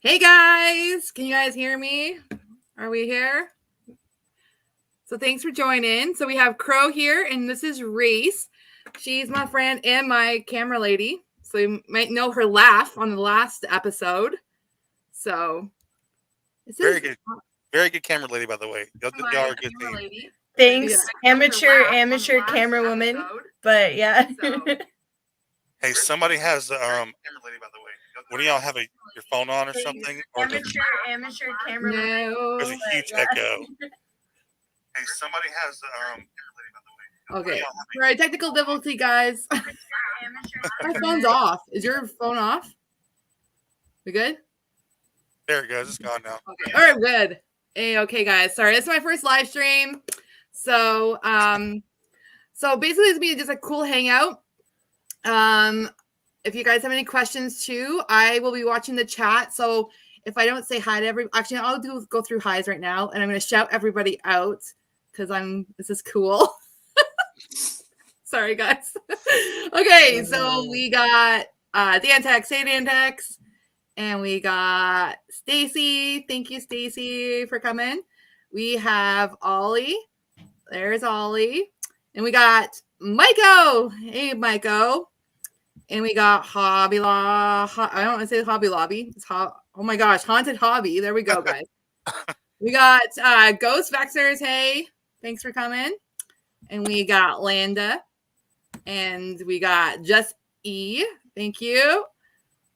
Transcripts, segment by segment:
Hey guys, can you guys hear me? Are we here? So thanks for joining. So we have Crow here, and this is Reese. She's my friend and my camera lady. So you might know her laugh on the last episode. So this Very is good. Very good camera lady, by the way. Y'all are a good team. lady. Thanks, Yeah. amateur camera woman. But yeah. So, Hey, somebody has camera lady, by the way. What do y'all have your phone on or something? Or Amateur camera woman. no. there's a huge echo. Hey, somebody has camera lady, by the way. Okay. All right, technical difficulty, guys. My phone's off. Is your phone off? We good? There it goes. It's gone now. Okay. All right, good. Hey, okay, guys. Sorry, this is my first live stream. So, basically, it's be just a cool hangout. If you guys have any questions too, I will be watching the chat. So if I don't say hi to actually, I'll go through highs right now, and I'm going to shout everybody out because this is cool. Sorry, guys. Okay, so we got Dantex, hey Dantex, and we got Stacy. Thank you, Stacy, for coming. We have Ollie. There's Ollie, and we got Maiko. Hey, Maiko. And we got Hobby Lobby. I don't want to say Hobby Lobby. It's oh my gosh, Haunted Hobby. There we go, guys. We got Ghost Vexers. Hey, thanks for coming. And we got Landa. And we got Just E. Thank you.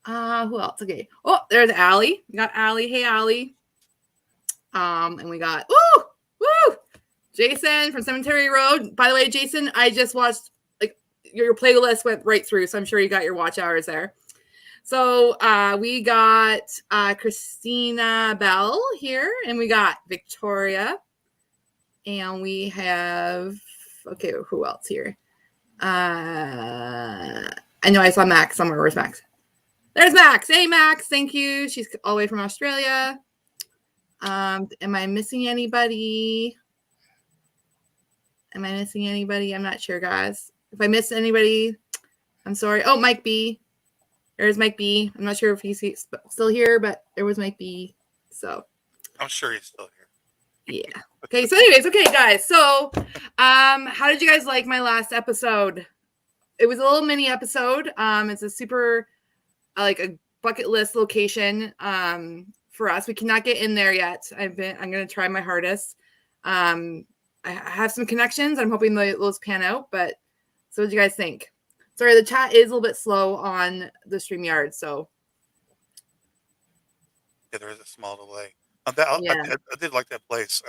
Who else? Okay. Oh, there's Allie. We got Allie. Hey, Allie. And we got Jason from Cemetery Road. By the way, Jason, I just watched your playlist went right through, so I'm sure you got your watch hours there. So we got Christina Bell here, and we got Victoria, and we have who else here? I know I saw Max somewhere. Where's Max? There's Max. Hey, Max. Thank you. She's all the way from Australia. Am I missing anybody? I'm not sure, guys. If I missed anybody, I'm sorry. Oh, Mike B. There's Mike B. I'm not sure if he's still here, but there was Mike B. So I'm sure he's still here. Yeah. Okay. So anyways, okay, guys. So how did you guys like my last episode? It was a little mini episode. It's a super like a bucket list location for us. We cannot get in there yet. I'm going to try my hardest. I have some connections. I'm hoping those pan out, but so what do you guys think? Sorry, the chat is a little bit slow on the StreamYard, so. Yeah, there is a small delay. I did like that place.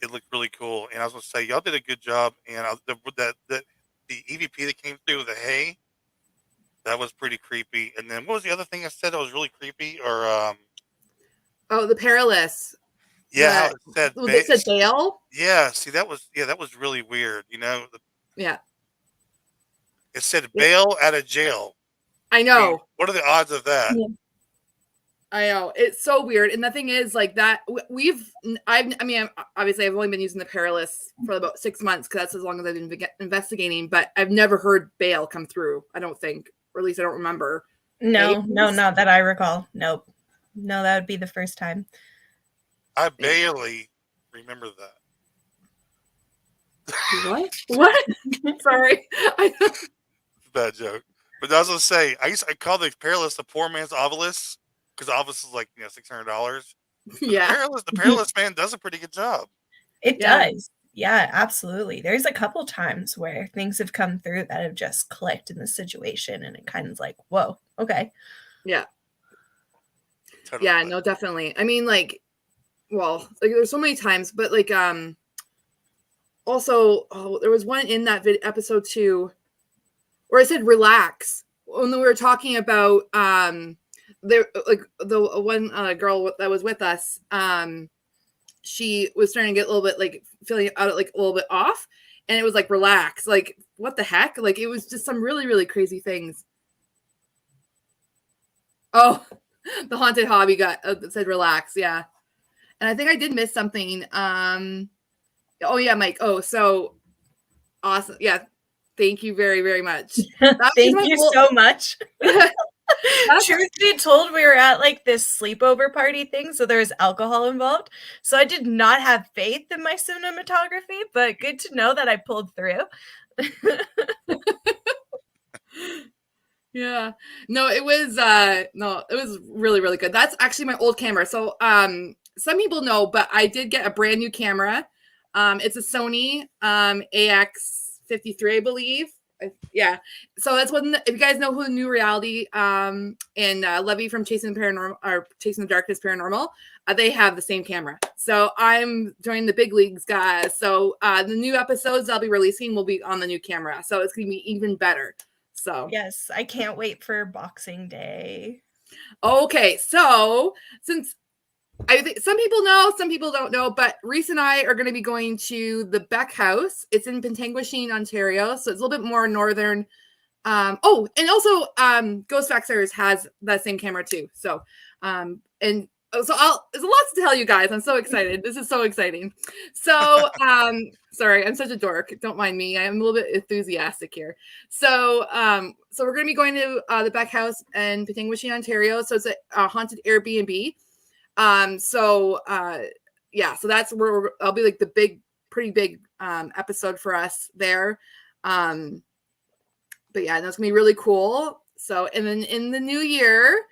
It looked really cool, and I was going to say y'all did a good job. And the EVP that came through with the hay, that was pretty creepy. And then what was the other thing I said that was really creepy? Or the Perilous. Yeah, it said Dale. Yeah, see that was really weird. Yeah. It said bail out of jail. I know. I mean, what are the odds of that? Yeah. I know. It's so weird. And the thing is, like that, obviously I've only been using the Perilous for about 6 months because that's as long as I've been investigating, but I've never heard bail come through, I don't think, or at least I don't remember. No, not that I recall. Nope. No, that would be the first time. I barely remember that. What? Sorry. Bad joke. But I was going to say, I call the Perilous the poor man's obelisk because the obelisk is like $600. Yeah. The Perilous man does a pretty good job. It does. Yeah, absolutely. There's a couple times where things have come through that have just clicked in the situation, and it kind of like, whoa, okay. Yeah. Totally yeah, no, definitely. I mean, there's so many times, but also, there was one in that episode too, where I said relax when we were talking about the one girl that was with us. She was starting to get a little bit feeling out a little bit off, and it was like relax. Like what the heck? Like it was just some really really crazy things. Oh, the Haunted Hobby said relax. Yeah, and I think I did miss something. Oh yeah, Mike. Oh, so awesome. Yeah. Thank you very, very much. Thank you so much. Truth be told, we were at like this sleepover party thing, so there was alcohol involved. So I did not have faith in my cinematography, but good to know that I pulled through. Yeah. No, it was really, really good. That's actually my old camera. So some people know, but I did get a brand new camera. It's a Sony AX53, I believe. Yeah. So that's when, if you guys know who New Reality and Levy from Chasing the Paranormal or Chasing the Darkness Paranormal, they have the same camera. So I'm joining the big leagues, guys. So the new episodes I'll be releasing will be on the new camera. So it's going to be even better. So yes, I can't wait for Boxing Day. Okay, so since I think some people know, some people don't know, but Reese and I are going to be going to the Beck House. It's in Pentanguishene, Ontario, so it's a little bit more northern. And also Ghost Factors has that same camera too. So there's a lot to tell you guys. I'm so excited. This is so exciting. So sorry, I'm such a dork. Don't mind me. I'm a little bit enthusiastic here. So we're going to be going to the Beck House in Pentanguishene, Ontario. So it's a haunted Airbnb. So that's where I'll be like the pretty big episode for us there. But yeah, that's gonna be really cool. So, and then in the new year,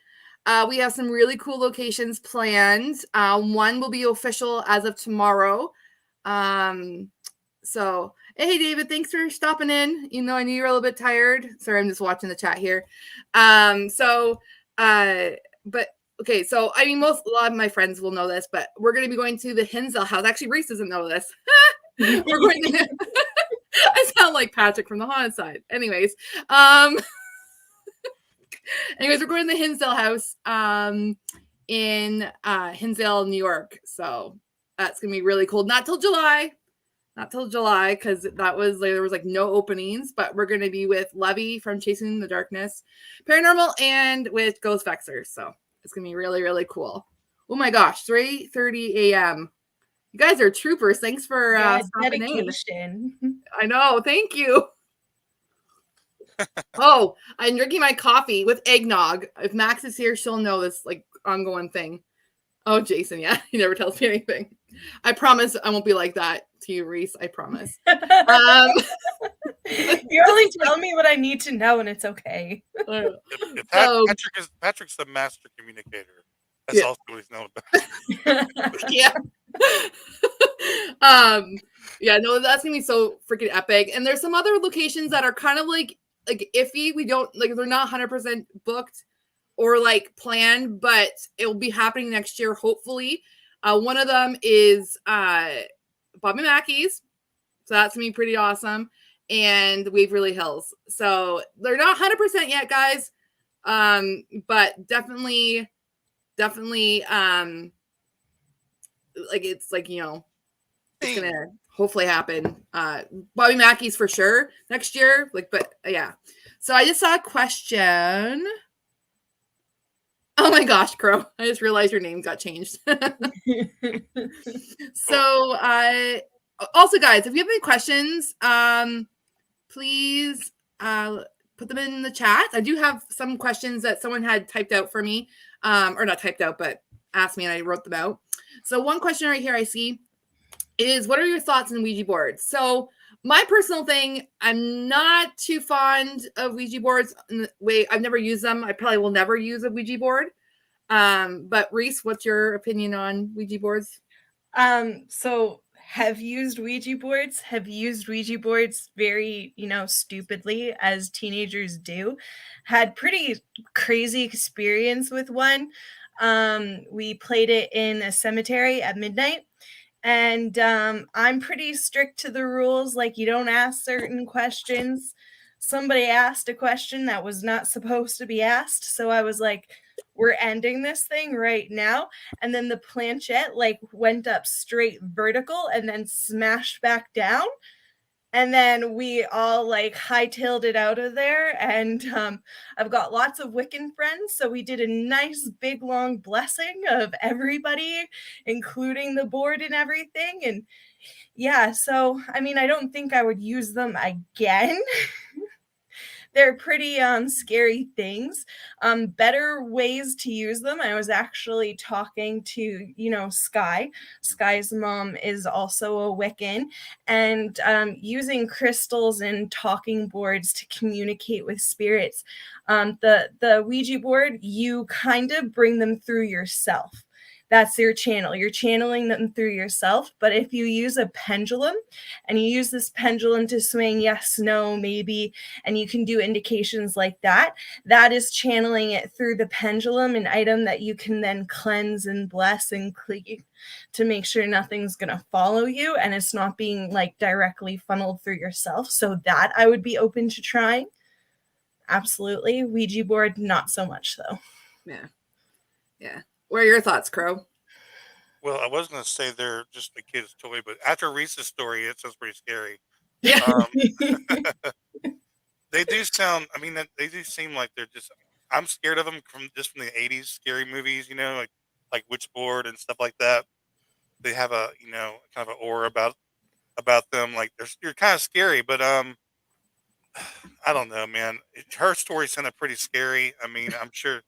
we have some really cool locations planned. One will be official as of tomorrow. So, hey, David, thanks for stopping in. You know, I knew you were a little bit tired. Sorry, I'm just watching the chat here. But okay, so I mean, a lot of my friends will know this, but we're going to be going to the Hinsdale house. Actually, Reese doesn't know this. We're going to. I sound like Patrick from the haunted side. Anyways, we're going to the Hinsdale house in Hinsdale, New York. So that's gonna be really cool. Not till July, because there was like no openings. But we're gonna be with Levy from Chasing the Darkness Paranormal and with Ghost Factors. So it's gonna be really, really cool. Oh my gosh, 3:30 a.m. You guys are troopers. Thanks for stopping dedication. in. I know. Thank you. Oh, I'm drinking my coffee with eggnog. If Max is here, she'll know this like ongoing thing. Oh, Jason, yeah, he never tells me anything. I promise I won't be like that to you, Reese. I promise. You only tell me what I need to know, and it's okay. Patrick's the master communicator. That's also what he's known about. Yeah. Yeah, no, that's gonna be so freaking epic. And there's some other locations that are kind of like iffy. We don't like, they're not 100% booked or like planned, but it'll be happening next year, hopefully. One of them is Bobby Mackey's, so that's gonna be pretty awesome, and Waverly Hills. So they're not 100% yet, guys, but definitely like it's like, you know, it's gonna hopefully happen. Bobby Mackey's for sure next year, like, but yeah. So I just saw a question. Oh my gosh, Crow, I just realized your name got changed. So also, guys, if you have any questions, please put them in the chat. I do have some questions that someone had typed out for me, or not typed out, but asked me and I wrote them out. So one question right here I see is, what are your thoughts on Ouija boards? So my personal thing, I'm not too fond of Ouija boards. I've never used them. I probably will never use a Ouija board. But Reese, what's your opinion on Ouija boards? So have used Ouija boards very, stupidly, as teenagers do. Had pretty crazy experience with one. We played it in a cemetery at midnight. And I'm pretty strict to the rules. Like, you don't ask certain questions. Somebody asked a question that was not supposed to be asked. So I was like, we're ending this thing right now. And then the planchette like went up straight vertical and then smashed back down. And then we all like hightailed it out of there. And I've got lots of Wiccan friends. So we did a nice big long blessing of everybody, including the board and everything. And yeah, so I mean, I don't think I would use them again. they're pretty scary things. Better ways to use them. I was actually talking to, Sky. Sky's mom is also a Wiccan, and using crystals and talking boards to communicate with spirits. The Ouija board, you kind of bring them through yourself. That's your channel. You're channeling them through yourself. But if you use a pendulum and you use this pendulum to swing yes, no, maybe, and you can do indications like that, that is channeling it through the pendulum, an item that you can then cleanse and bless and clean to make sure nothing's going to follow you and it's not being like directly funneled through yourself. So that I would be open to trying. Absolutely. Ouija board, not so much though. Yeah. Yeah. What are your thoughts, Crow? Well, I was going to say they're just a kid's toy, but after Reese's story, it sounds pretty scary. Yeah. They do sound, I mean, they do seem like they're just, I'm scared of them from the 80s scary movies, like Witchboard and stuff like that. They have a, kind of an aura about them. Like you're kind of scary, but, I don't know, man. Her story sounded pretty scary. I mean, I'm sure,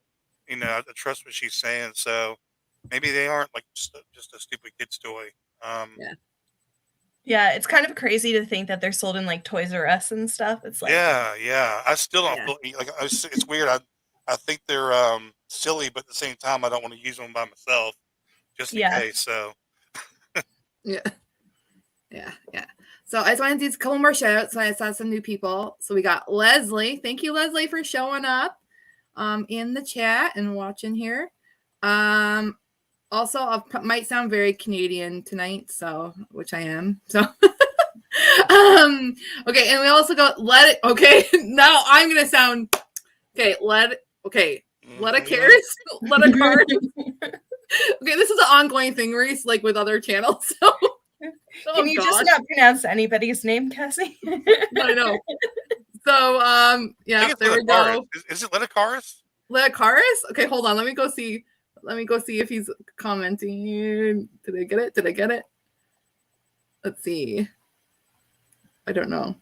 I trust what she's saying. So maybe they aren't like just a stupid kid's toy. Yeah. Yeah, it's kind of crazy to think that they're sold in like Toys R Us and stuff. It's like yeah. I still don't feel like it's weird. I think they're silly, but at the same time, I don't want to use them by myself just in case. So yeah. So I just wanted to do a couple more shout outs. So I saw some new people. So we got Leslie. Thank you, Leslie, for showing up in the chat and watching here. Also, I might sound very Canadian tonight, which I am. So, okay, and we also got let it. Okay, now I'm gonna sound okay. Let a cares, let a card. Okay, this is an ongoing thing, Reese, like with other channels. So, can you just not pronounce anybody's name, Cassie? I know. So, yeah, there we go. Is it Leticaris? Leticaris? Okay, hold on. Let me go see if he's commenting. Did I get it? Let's see. I don't know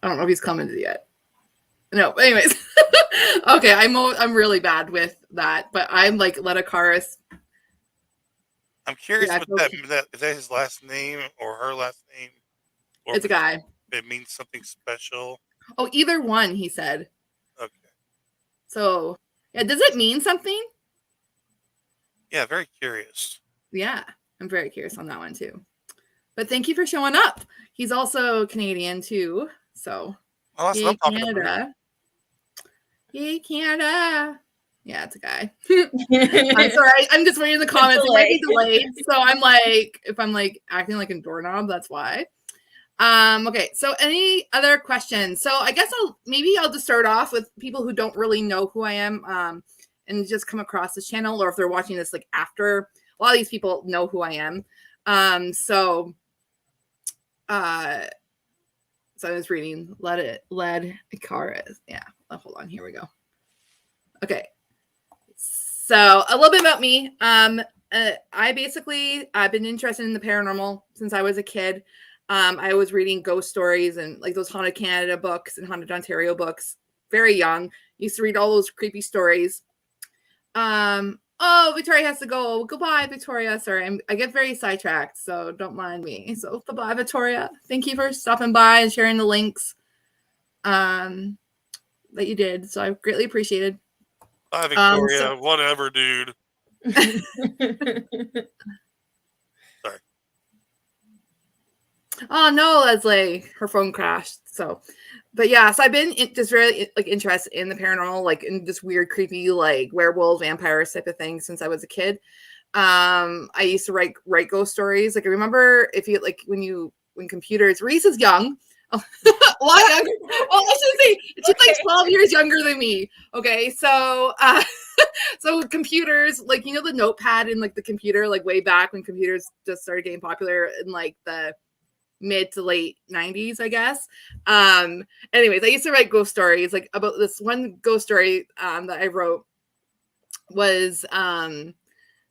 if he's commented yet. No, but anyways. Okay, I'm really bad with that, but I'm like Leticaris. I'm curious what that is that his last name or her last name? Or it's a guy. It means something special. Oh, either one, he said. Okay. So, yeah, does it mean something? Yeah, very curious. Yeah, I'm very curious on that one too. But thank you for showing up. He's also Canadian too. So, that's what I'm talking Canada. about. Yay, Canada. Yeah, it's a guy. I'm sorry. I'm just reading the comments. It might be delayed. So I'm like, if I'm like acting like a doorknob, that's why. Okay. So any other questions? So I guess I'll just start off with people who don't really know who I am. And just come across this channel, or if they're watching this like after, a lot of these people know who I am. So I was reading Led Icarus. Yeah. Oh, hold on. Here we go. Okay. So a little bit about me. I've been interested in the paranormal since I was a kid. I was reading ghost stories and like those Haunted Canada books and Haunted Ontario books. Very young. Used to read all those creepy stories. Oh, Victoria has to go. Goodbye, Victoria. Sorry, I get very sidetracked, so don't mind me. So bye-bye, Victoria. Thank you for stopping by and sharing the links that you did. So I greatly appreciated. Bye, Victoria. Whatever, dude. Sorry. Oh no, Leslie. Her phone crashed. So but yeah, so I've been just really like interested in the paranormal, like in just weird, creepy, like werewolf, vampires type of thing since I was a kid. I used to write ghost stories. Like I remember when computers, Reese is young, a lot younger. Well, I should say she's like 12 years younger than me. Okay, so so computers, like the notepad in like the computer, like way back when computers just started getting popular in like the mid to late 90s, I guess. Anyways, I used to write ghost stories. Like about this one ghost story that I wrote was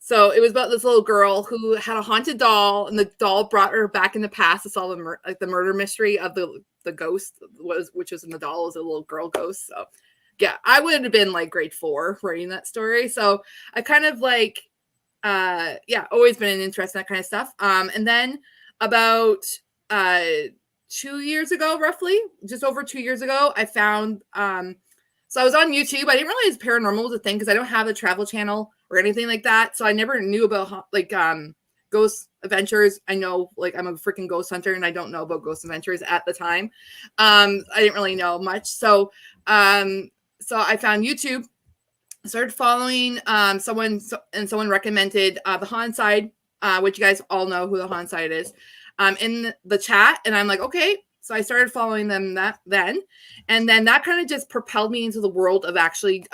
So it was about this little girl who had a haunted doll, and the doll brought her back in the past to solve the murder mystery of the ghost which was in the doll was a little girl ghost. So yeah, I would have been like grade 4 reading that story. So I kind of like always been interested in that kind of stuff. And then about 2 years ago, roughly, just over 2 years ago, I found so I was on YouTube. I didn't realize paranormal was a thing because I don't have a travel channel or anything like that. So I never knew about like ghost adventures. I know like I'm a freaking ghost hunter and I don't know about ghost adventures at the time. I didn't really know much. So I found YouTube, started following someone recommended the Han side, which you guys all know who the Han side is, in the chat. And I'm like, okay. So I started following them then. And then that kind of just propelled me into the world of actually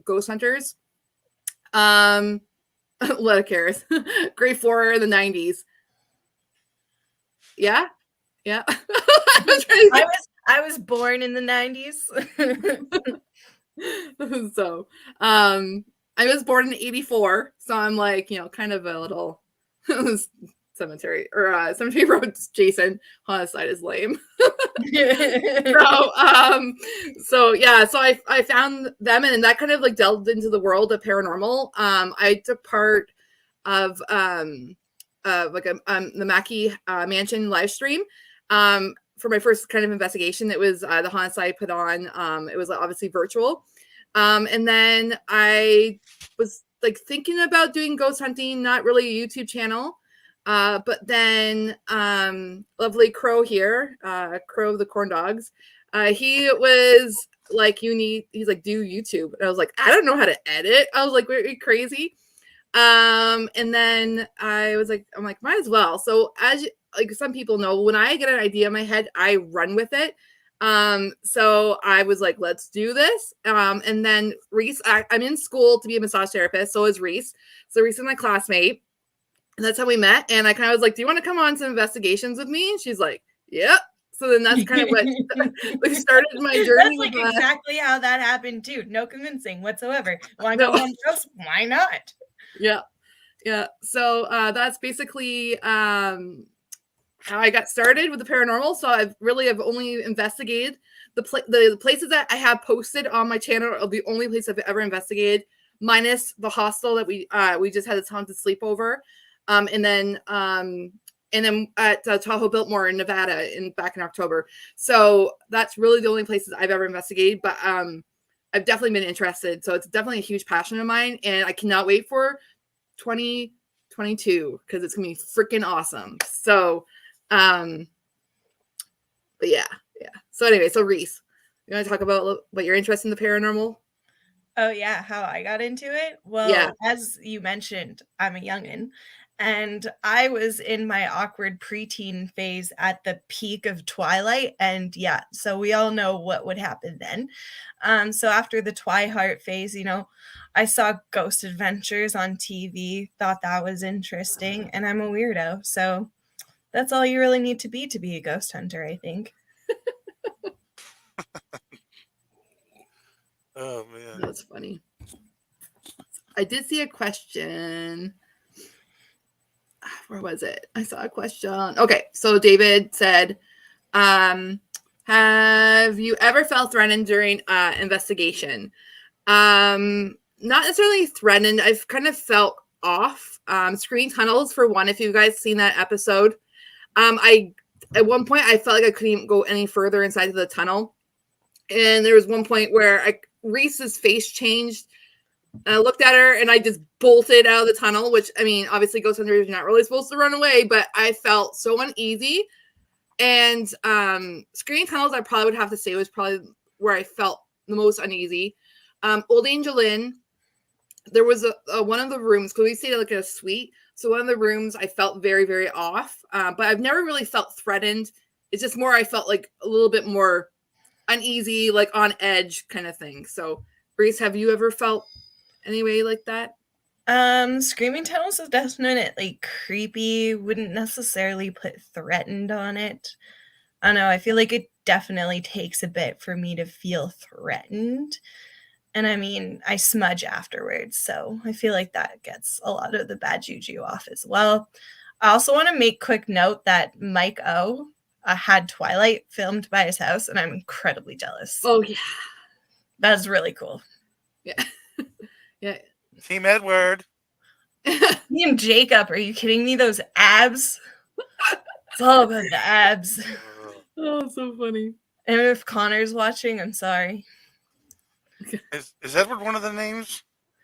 ghost hunters. Let it cares. Grade 4 in the 90s. Yeah. Yeah. I was born in the 90s. So I was born in 84. So I'm like, kind of a little cemetery or cemetery road Jason. Homicide is lame. So I found them, and that kind of like delved into the world of paranormal. I took part of the Mackey Mansion live stream for my first kind of investigation. It was the homicide put on. It was obviously virtual, and then I was like thinking about doing ghost hunting, not really a YouTube channel. But then lovely Crow here, Crow of the Corn Dogs, he was like, he's like, do YouTube. And I was like, I don't know how to edit. I was like, are you crazy? And then I'm like, might as well. So as like some people know, when I get an idea in my head, I run with it. So I was like, let's do this. And then Reese, I'm in school to be a massage therapist. So is Reese. So Reese is my classmate. And that's how we met. And I kind of was like, do you want to come on some investigations with me? And she's like, yep. So then that's kind of what we started my journey. That's like exactly how that happened too. No convincing whatsoever. Want to go on drugs? Why not? Yeah. Yeah. So that's basically how I got started with the paranormal. So I've only investigated the places that I have posted on my channel are the only place I've ever investigated, minus the hostel that we just had a haunted sleepover. And then at Tahoe Biltmore in Nevada back in October. So that's really the only places I've ever investigated, but I've definitely been interested. So it's definitely a huge passion of mine, and I cannot wait for 2022 because it's gonna be freaking awesome. So, but yeah. So anyway, so Reese, you want to talk about what you're interested in the paranormal? Oh yeah, how I got into it? Well, yeah. As you mentioned, I'm a youngin'. And I was in my awkward preteen phase at the peak of Twilight. And yeah, so we all know what would happen then. So after the Twilight phase, I saw Ghost Adventures on TV, thought that was interesting. And I'm a weirdo. So that's all you really need to be a ghost hunter, I think. Oh, man. That's funny. I did see a question. Where was it? I saw a question. Okay, so David said, have you ever felt threatened during investigation? Not necessarily threatened. I've kind of felt off. Screen tunnels, for one, if you guys seen that episode. At one point, I felt like I couldn't even go any further inside of the tunnel. And there was one point where Reese's face changed. And I looked at her and I just bolted out of the tunnel, which, I mean, obviously ghost hunters are not really supposed to run away, but I felt so uneasy. And screen tunnels, I probably would have to say, was probably where I felt the most uneasy. Old Angel Inn, there was a one of the rooms, because we stayed like in a suite. So one of the rooms I felt very, very off, but I've never really felt threatened. It's just more I felt like a little bit more uneasy, like on edge kind of thing. So, Reese, have you ever felt any way like that? Screaming tunnels is definitely creepy. Wouldn't necessarily put threatened on it. I don't know. I feel like it definitely takes a bit for me to feel threatened. And I mean, I smudge afterwards, so I feel like that gets a lot of the bad juju off as well. I also want to make quick note that Mike O had Twilight filmed by his house, and I'm incredibly jealous. Oh yeah, That's really cool. yeah, yeah. Team Edward. Me and Jacob, are you kidding me? Those abs. It's all about the abs. Oh, so funny. And if Connor's watching, I'm sorry. Is Edward one of the names?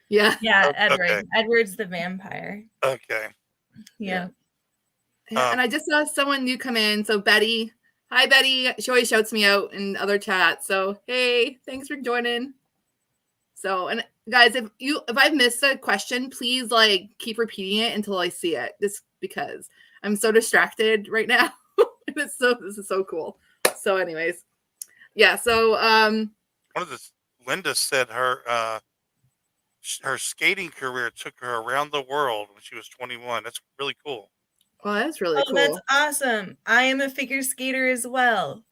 Yeah. Yeah, Oh, Edward. okay. Edward's the vampire. Okay. Yeah. Yeah, and I just saw someone new come in. So Betty, hi Betty. She always shouts me out in other chats. So hey, thanks for joining. So, and guys, if I've missed a question, please like keep repeating it until I see it. Just because I'm so distracted right now. This is so cool. So, anyways, yeah. So, one of the Linda said her skating career took her around the world when she was 21. That's really cool. well, that's really cool. That's awesome. I am a figure skater as well.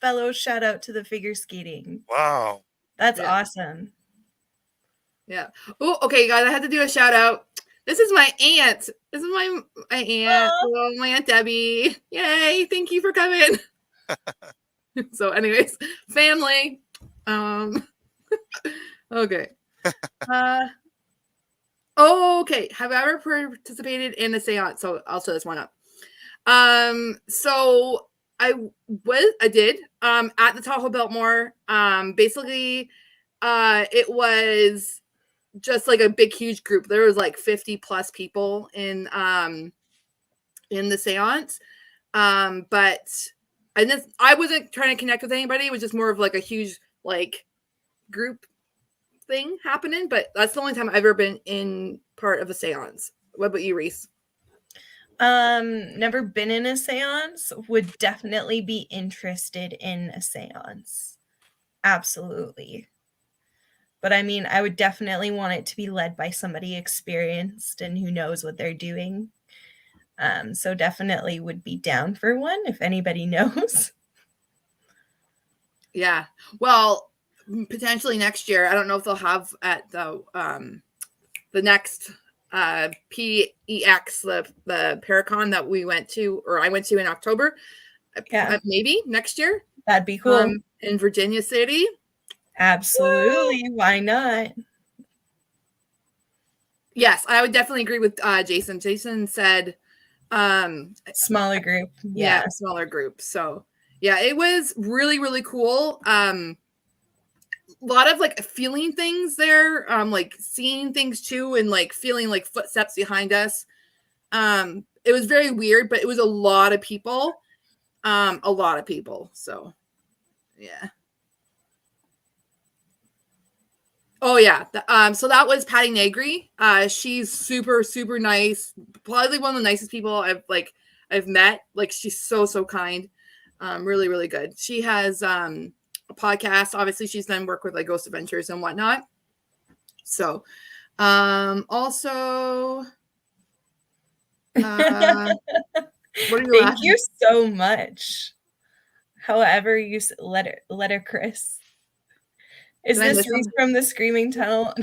Fellow shout out to the figure skating. Wow. That's Yeah. awesome. Yeah. Oh, okay, guys. I had to do a shout out. This is my aunt. This is my aunt. Oh, my Aunt Debbie. Yay! Thank you for coming. So, anyways, family. Okay. Okay. Have I ever participated in a seance? So I'll show this one up. So I did at the Tahoe Biltmore. Basically, it was just like a big, huge group. There was like 50 plus people in the seance. But I wasn't trying to connect with anybody. It was just more of like a huge like group thing happening. But that's the only time I've ever been in part of a seance. What about you, Reese? Never been in a seance. Would definitely be interested in a seance. Absolutely. But I mean, I would definitely want it to be led by somebody experienced and who knows what they're doing. So definitely would be down for one if anybody knows. Yeah. Well, potentially next year. I don't know if they'll have at the next PEX, the Paracon that we went to, or I went to in October. Yeah. Maybe next year. That'd be cool. In Virginia City. Absolutely. Why not? Yes, I would definitely agree with Jason. Jason said smaller group. Yeah, smaller group. So yeah, it was really, really cool. A lot of like feeling things there, like seeing things too, and like feeling like footsteps behind us. It was very weird, but it was a lot of people. So yeah. Oh yeah. So that was Patty Negri. She's super, super nice. Probably one of the nicest people I've met. Like she's so kind. Really, really good. She has a podcast. Obviously, she's done work with like Ghost Adventures and whatnot. So also what are you Thank you so much. However you letter Chris. Is this Reese from the Screaming Tunnel?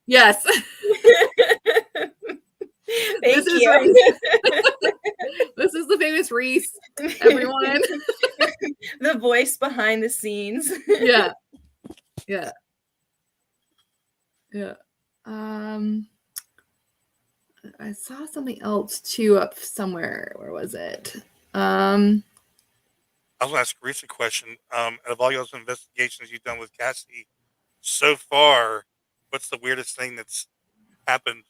Yes. Thank you. This is the famous Reese, everyone. The voice behind the scenes. Yeah. I saw something else too up somewhere. Where was it? I was going to ask Reese a question. Out of all y'all's investigations you've done with Cassie so far, what's the weirdest thing that's happened?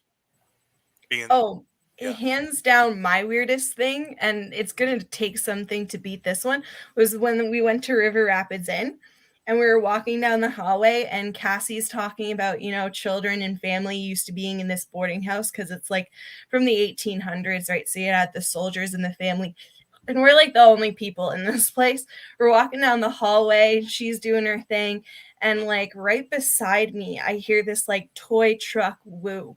Hands down, my weirdest thing, and it's going to take something to beat this one, was when we went to River Rapids Inn and we were walking down the hallway and Cassie's talking about, children and family used to being in this boarding house because it's like from the 1800s, right? So you had the soldiers and the family. And we're like the only people in this place. We're walking down the hallway. She's doing her thing. And like right beside me, I hear this like toy truck woo.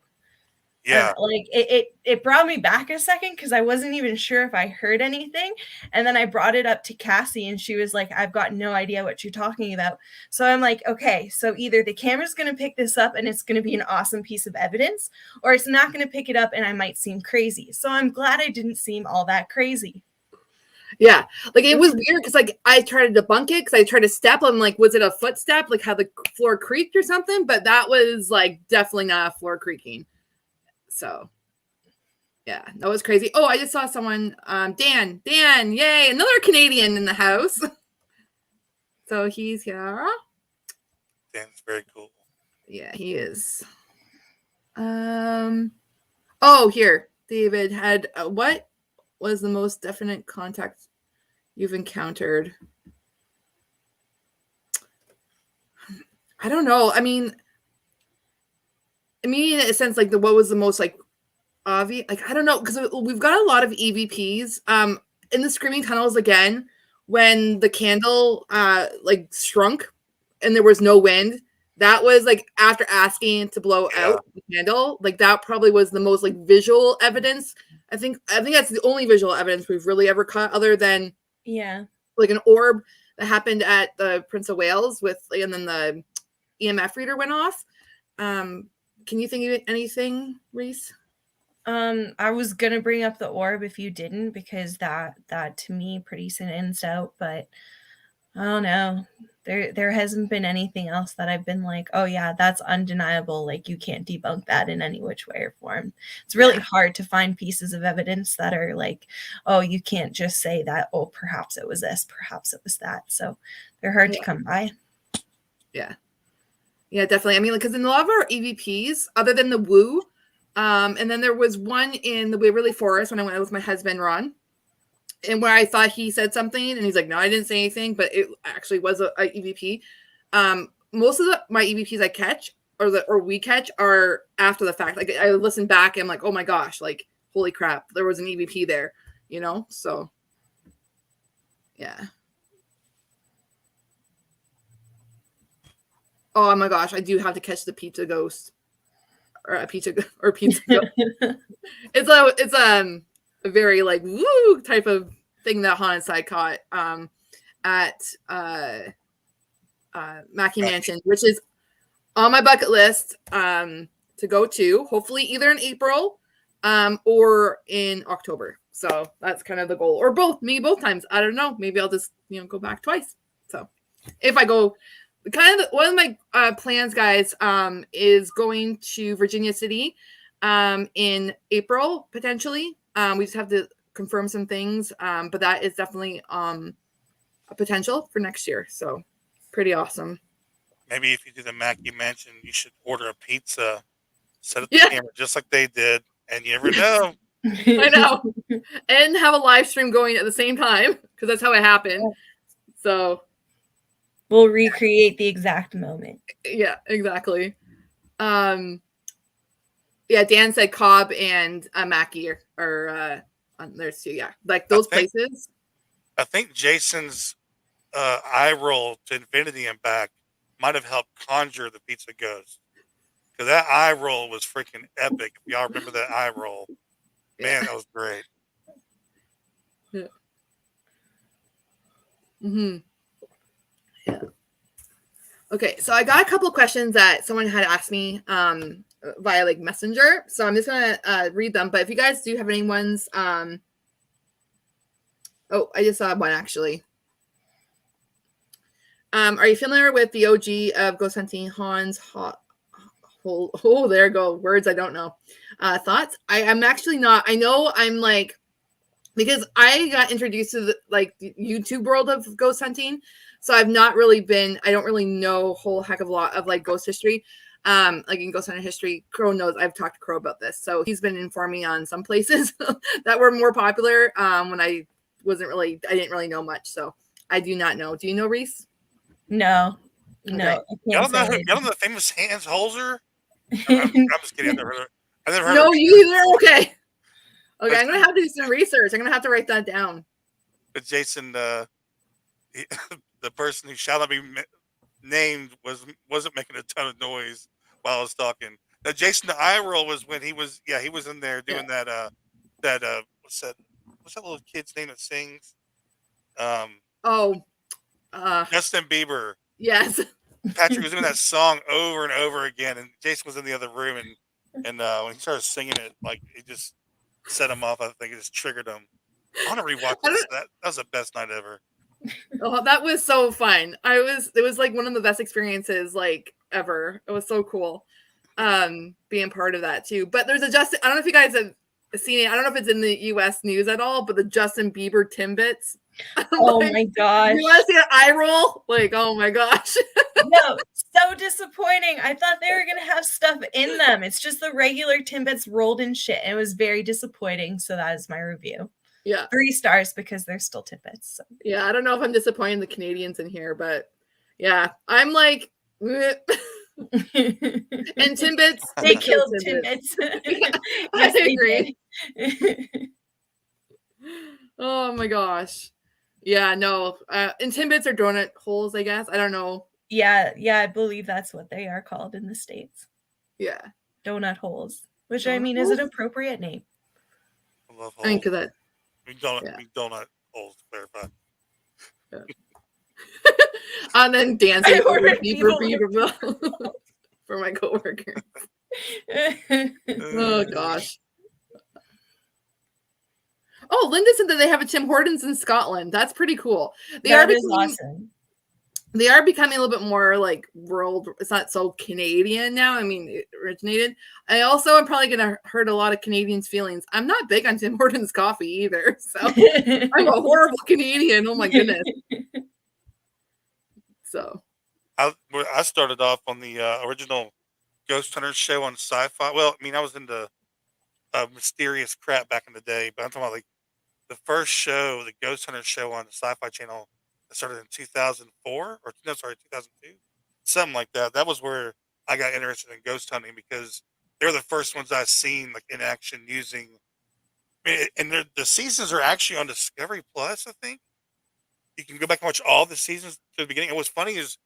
Yeah. Like it brought me back a second because I wasn't even sure if I heard anything. And then I brought it up to Cassie and she was like, I've got no idea what you're talking about. So I'm like, okay, so either the camera's going to pick this up and it's going to be an awesome piece of evidence, or it's not going to pick it up and I might seem crazy. So I'm glad I didn't seem all that crazy. Yeah, like it was weird because like I tried to debunk it because I tried to step. I'm like, was it a footstep? Like how the floor creaked or something? But that was like definitely not a floor creaking. So yeah, that was crazy. Oh, I just saw someone, Dan, yay, another Canadian in the house. So he's here. Dan's very cool. Yeah, he is. Oh, here, David had what was the most definite contact you've encountered? I don't know. I mean, in a sense, like what was the most like obvious? Like I don't know because we've got a lot of EVPs. In the screaming tunnels again, when the candle like shrunk and there was no wind. That was like after asking to blow out the candle. Like that probably was the most like visual evidence. I think that's the only visual evidence we've really ever caught, other than like an orb that happened at the Prince of Wales and then the EMF reader went off. Can you think of anything, Reese? I was gonna bring up the orb if you didn't, because that to me pretty stands out, but I don't know. There hasn't been anything else that I've been like, oh yeah, that's undeniable. Like you can't debunk that in any which way or form. It's really hard to find pieces of evidence that are like, oh, you can't just say that, oh, perhaps it was this, perhaps it was that. So they're hard to come by. Yeah. Yeah, definitely. I mean, because in a lot of our EVPs, other than the Woo, and then there was one in the Waverly Forest when I went with my husband, Ron, and where I thought he said something and he's like, no, I didn't say anything, but it actually was a EVP. Most of my EVPs I catch or we catch are after the fact. Like I listen back and I'm like, oh my gosh, like holy crap, there was an EVP there, so yeah. Oh my gosh, I do have to catch the pizza ghost or a pizza ghost. It's a very like woo type of thing that Haunted Side caught at Mackey Mansion, which is on my bucket list to go to, hopefully either in April or in October. So that's kind of the goal, or both times. I don't know. Maybe I'll just go back twice. So if I go, kind of one of my plans, guys, is going to Virginia City in April potentially. We just have to confirm some things, but that is definitely a potential for next year. So pretty awesome. Maybe if you do the Mackey Mansion, you should order a pizza, set up the camera just like they did, and you never know. I know. And have a live stream going at the same time, because that's how it happened. So we'll recreate the exact moment. Yeah, exactly. Yeah, Dan said Cobb and Mackey are on there too. Yeah, like those places. I think Jason's eye roll to infinity and back might have helped conjure the pizza ghost, because that eye roll was freaking epic. If y'all remember that eye roll, man, that was great. Yeah. Mm-hmm. Yeah. Okay, so I got a couple of questions that someone had asked me via like Messenger. So I'm just gonna read them. But if you guys do have any ones, oh, I just saw one actually. Are you familiar with the OG of Ghost Hunting, Hans? Oh, there go words I don't know. Thoughts? I'm actually not. I know I'm like, because I got introduced to the YouTube world of ghost hunting, so I've not really been. I don't really know a whole heck of a lot of like ghost history. Like in ghost hunter history, Crow knows. I've talked to Crow about this, so he's been informing me on some places that were more popular when I didn't really know much. So I do not know. Do you know, Reese? No. Y'all know the famous Hans Holzer? I'm just kidding. I never heard no, of you either. Okay. Okay, I'm gonna have to do some research. I'm gonna have to write that down. But Jason, the person who shall not be named wasn't making a ton of noise while I was talking. Jason the Eye Roll was when he was in there doing that what's that little kid's name that sings? Oh, Justin Bieber. yes. Patrick was doing that song over and over again, and Jason was in the other room, and when he started singing it, like it just set him off. I think it just triggered him. I want to rewatch this. That was the best night ever. Oh, that was so fun. It was like one of the best experiences like ever. It was so cool. Being part of that too. But there's a Justin, I don't know if you guys have seen it. I don't know if it's in the US news at all, but the Justin Bieber Timbits. Oh my gosh. You want to see an eye roll? Like, oh my gosh. No, so disappointing. I thought they were going to have stuff in them. It's just the regular Timbits rolled in shit. It was very disappointing. So that is my review. Yeah. 3 stars because they're still Timbits. So. Yeah, I don't know if I'm disappointing the Canadians in here, but yeah, I'm like, and Timbits. They killed Timbits. Yes, I agree. Oh my gosh. Yeah, no. And Timbits are donut holes, I guess. I don't know. Yeah, I believe that's what they are called in the States. Yeah. Donut holes. Which I mean is an appropriate name. I love holes. I mean, because that. Donut holes to clarify. Yeah. And then dancing for my coworker. Oh gosh. Oh, Linda said that they have a Tim Hortons in Scotland. That's pretty cool. That is awesome. They are becoming a little bit more like world. It's not so Canadian now. I mean, it originated. I also am probably going to hurt a lot of Canadians' feelings. I'm not big on Tim Hortons coffee either. So I'm a horrible Canadian. Oh my goodness. So I started off on the original Ghost Hunters show on Sci-Fi. Well, I mean, I was into mysterious crap back in the day, but I'm talking about like the first show, the Ghost Hunters show on the Sci-Fi Channel. That started in 2004 or 2002, something like that. That was where I got interested in ghost hunting because they're the first ones I've seen like in action using. And the seasons are actually on Discovery Plus. I think you can go back and watch all the seasons to the beginning. And what's funny is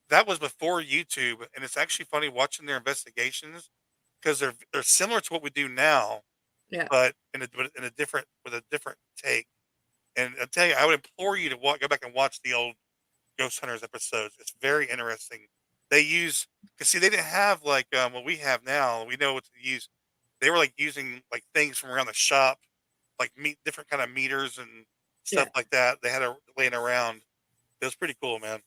that was before YouTube, and it's actually funny watching their investigations because they're similar to what we do now, yeah, but with a different take. And I tell you, I would implore you to go back and watch the old Ghost Hunters episodes. It's very interesting. They use, because see, they didn't have like what we have now. We know what to use. They were like using like things from around the shop, like different kind of meters and stuff like that. They had laying around. It was pretty cool, man.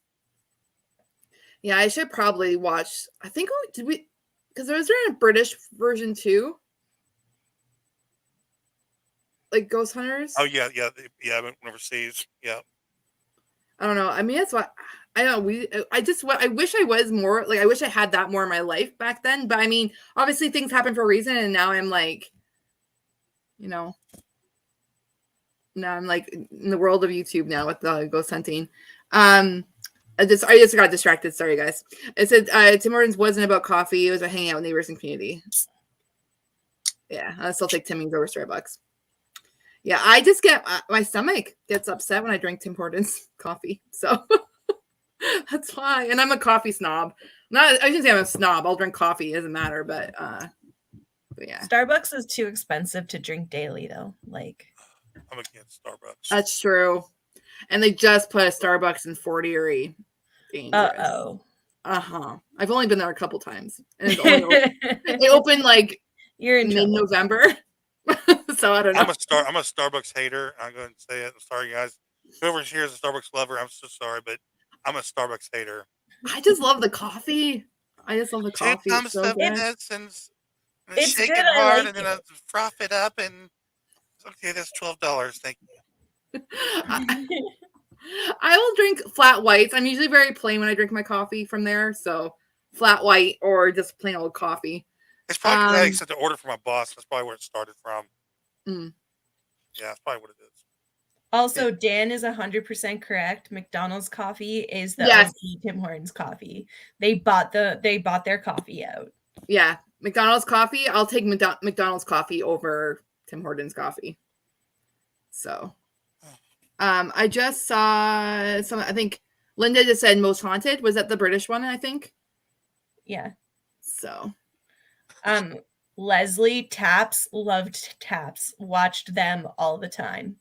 Yeah, I should probably watch. I think because was there a British version too? Like Ghost Hunters? Oh yeah. I went overseas. Yeah. I don't know. I mean, that's what I don't know. I wish I was more like, I wish I had that more in my life back then. But I mean, obviously things happen for a reason. And now I'm like, now I'm like in the world of YouTube now with the ghost hunting. I just got distracted. Sorry, guys. It said Tim Hortons wasn't about coffee. It was about hanging out with neighbors and community. Yeah, I still take Timmy's over Starbucks. Yeah, I just get my stomach gets upset when I drink Tim Hortons coffee. So that's why. And I'm a coffee snob. I shouldn't say I'm a snob. I'll drink coffee. It doesn't matter. But yeah. Starbucks is too expensive to drink daily, though. Like, I'm against Starbucks. That's true. And they just put a Starbucks in Fort Erie. Uh-oh. Uh-huh. I've only been there a couple times. And it opened like mid-November. So I don't know. I'm a Starbucks hater. I'm going to say it. I'm sorry, guys. Whoever here is a Starbucks lover, I'm so sorry, but I'm a Starbucks hater. I just love the coffee. It's so good. It's shake it hard, and then I froth it up, and okay, that's $12. Thank you. I will drink flat whites. I'm usually very plain when I drink my coffee from there, so flat white or just plain old coffee. It's probably because I accepted the order from my boss. That's probably where it started from. Yeah, that's probably what it is. Also, Dan is 100% correct. McDonald's coffee is the OG Tim Hortons coffee. They bought their coffee out. Yeah, McDonald's coffee. I'll take McDonald's coffee over Tim Hortons coffee. So, I just saw some. I think Linda just said Most Haunted. Was that the British one? I think. Yeah. So. Leslie Taps loved Taps. Watched them all the time.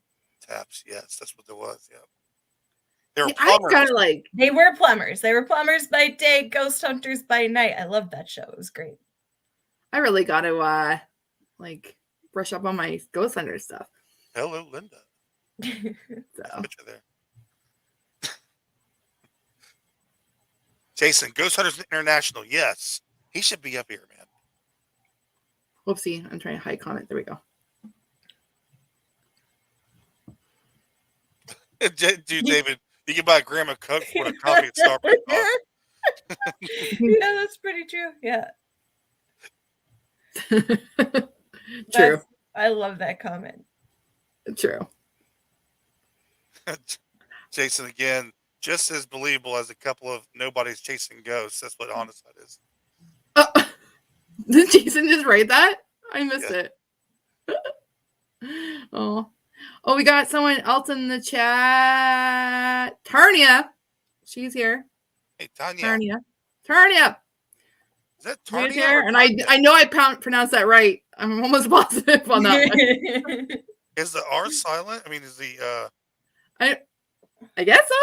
Taps, yes, that's what it was. Yeah, they were See, I plumbers. kind of like. They were plumbers. They were plumbers by day, ghost hunters by night. I loved that show. It was great. I really got to like brush up on my ghost hunter stuff. Hello, Linda. So. Picture there. Jason, Ghost Hunters International. Yes, he should be up here, man. Whoopsie, I'm trying to hide comment. There we go. Dude, David, you can buy Grandma Coke for a coffee at Starbucks. Yeah, that's pretty true. Yeah. True. I love that comment. True. Jason, again, just as believable as a couple of nobodies chasing ghosts. That's what Homicide is. Did Jason just write that? I missed it. Oh, we got someone else in the chat. Tarnia. She's here. Hey, Tanya. Tarnia. Is that She's Tarnia? here. And I know I pronounced that right. I'm almost positive on that one. Is the R silent? I mean, is the I guess so.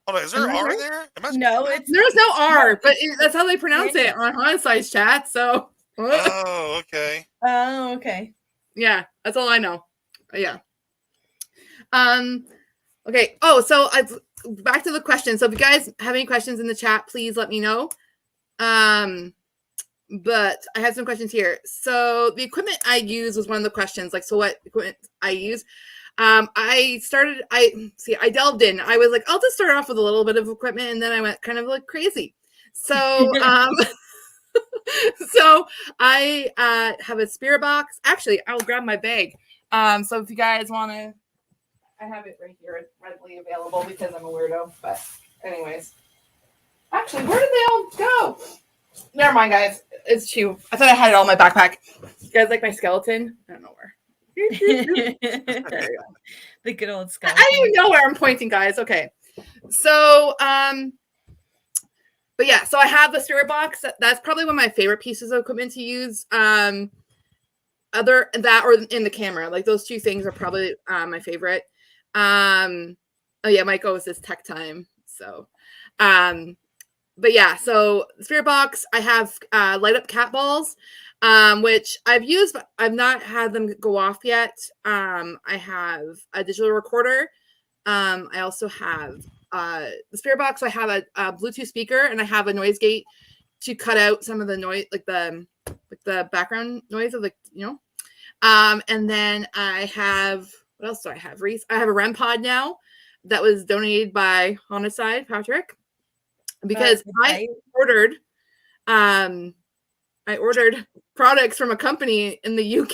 Hold on, is there an R there? No, there's no R, but that's how they pronounce it on Homicide's chat. So. Oh, okay. Oh, okay. Yeah, that's all I know. Yeah. Okay. Oh, so back to the questions. So if you guys have any questions in the chat, please let me know. But I have some questions here. So the equipment I use was one of the questions. Like, so what equipment I use? I delved in. I was like, I'll just start off with a little bit of equipment, and then I went kind of like crazy. So, so I have a spirit box. Actually, I'll grab my bag. So if you guys want to, I have it right here, readily available because I'm a weirdo. But anyways, actually, where did they all go? Never mind, guys. It's two. I thought I had it all in my backpack. You guys like my skeleton? I don't know where. There you go. The good old skeleton. I don't even know where I'm pointing, guys. Okay. So, but yeah, so I have the spirit box. That's probably one of my favorite pieces of equipment to use. Other that or in the camera, like those two things are probably my favorite. Oh yeah, Michael was this tech time. So, but yeah, so spirit box. I have light up cat balls, which I've used, but I've not had them go off yet. I have a digital recorder. I also have the spirit box. I have a Bluetooth speaker, and I have a noise gate to cut out some of the noise, like the background noise of and then I have, what else do I have, Reese? I have a REM pod now that was donated by Homicide Patrick, because I ordered products from a company in the UK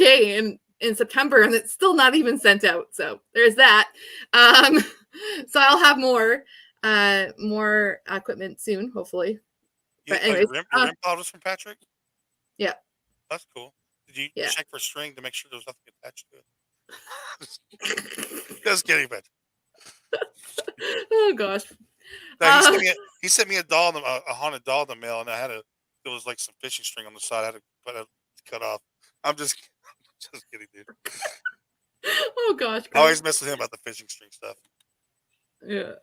in September, and it's still not even sent out. So there's that. So I'll have more equipment soon, hopefully. But anyways, your REM pod was from Patrick? Yeah. That's cool. Did you check for string to make sure there was nothing attached to it? Just kidding, but. Oh gosh. No, he sent me a doll, a haunted doll in the mail, and there was like some fishing string on the side. I had to cut off. I'm just kidding, dude. Oh gosh. I always mess with him about the fishing string stuff. Yeah.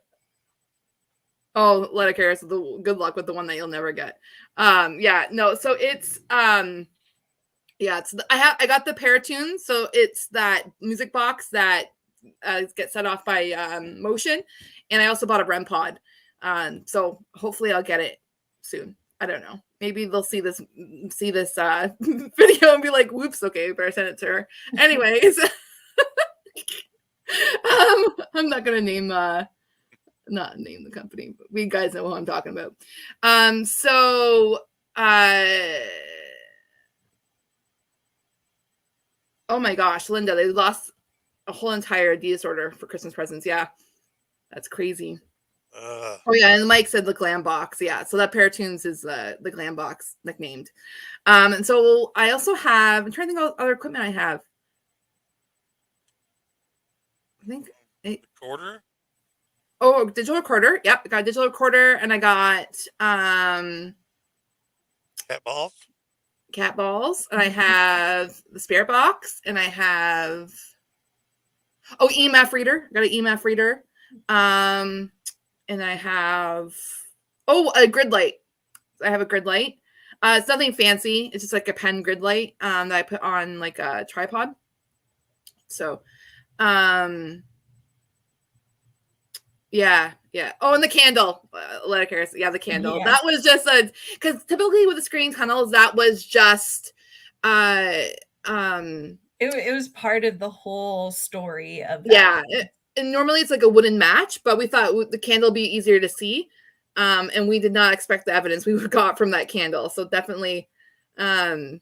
Oh, let it carry. So good luck with the one that you'll never get. Yeah, no. So it's I got the Paratunes. So it's that music box that gets set off by motion, and I also bought a REM pod. So hopefully I'll get it soon. I don't know. Maybe they'll see this video and be like, "Whoops, okay, better send it to her." Anyways, I'm not gonna name the company, but we guys know what I'm talking about. Oh my gosh, Linda, they lost a whole entire Adidas order for Christmas presents. Yeah, that's crazy. Oh yeah, and Mike said the glam box. Yeah, so that Paratunes is the glam box nicknamed. And so I also have, I'm trying to think of other equipment I have. I think recorder. Oh, digital recorder. Yep, I got a digital recorder, and I got cat balls. cat balls, and I have the spirit box, and I have EMF reader. Got an EMF reader. And I have a grid light. I have a grid light. It's nothing fancy. It's just like a pen grid light that I put on like a tripod. So, yeah. Oh, and the candle. Yeah, the candle. Yeah. That was just because typically with the screen tunnels, that was just It was part of the whole story of that. Yeah. And normally it's like a wooden match, but we thought the candle would be easier to see. And we did not expect the evidence we got from that candle. So definitely, and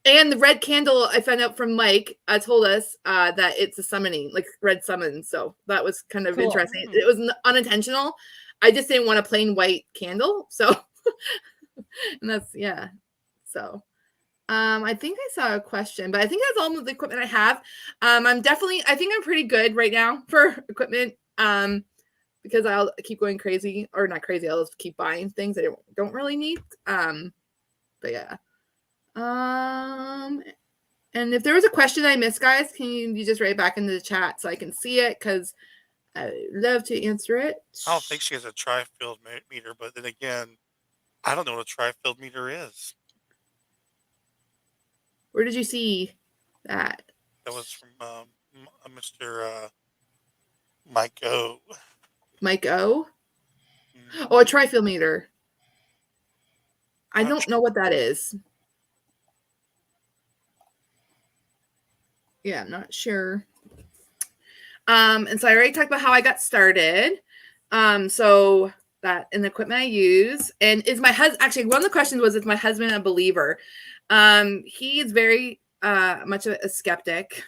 the red candle I found out from Mike told us that it's a summoning, like red summons. So that was kind of interesting. It was unintentional. I just didn't want a plain white candle. So, and that's, yeah. So, I think I saw a question, but I think that's all of the equipment I have. I think I'm pretty good right now for equipment. Because I'll keep going crazy, or not crazy. I'll just keep buying things I don't really need. But yeah. And if there was a question I missed, guys, can you just write it back into the chat so I can see it? Because I'd love to answer it. I don't think she has a tri-field meter, but then again, I don't know what a tri-field meter is. Where did you see that? That was from Mr. Mike O. Mike O? Oh, a tri-field meter. I don't know what that is. Yeah, I'm not sure. And so I already talked about how I got started. So that and the equipment I use. And is my husband, actually, one of the questions was, is my husband a believer? He is very much of a skeptic.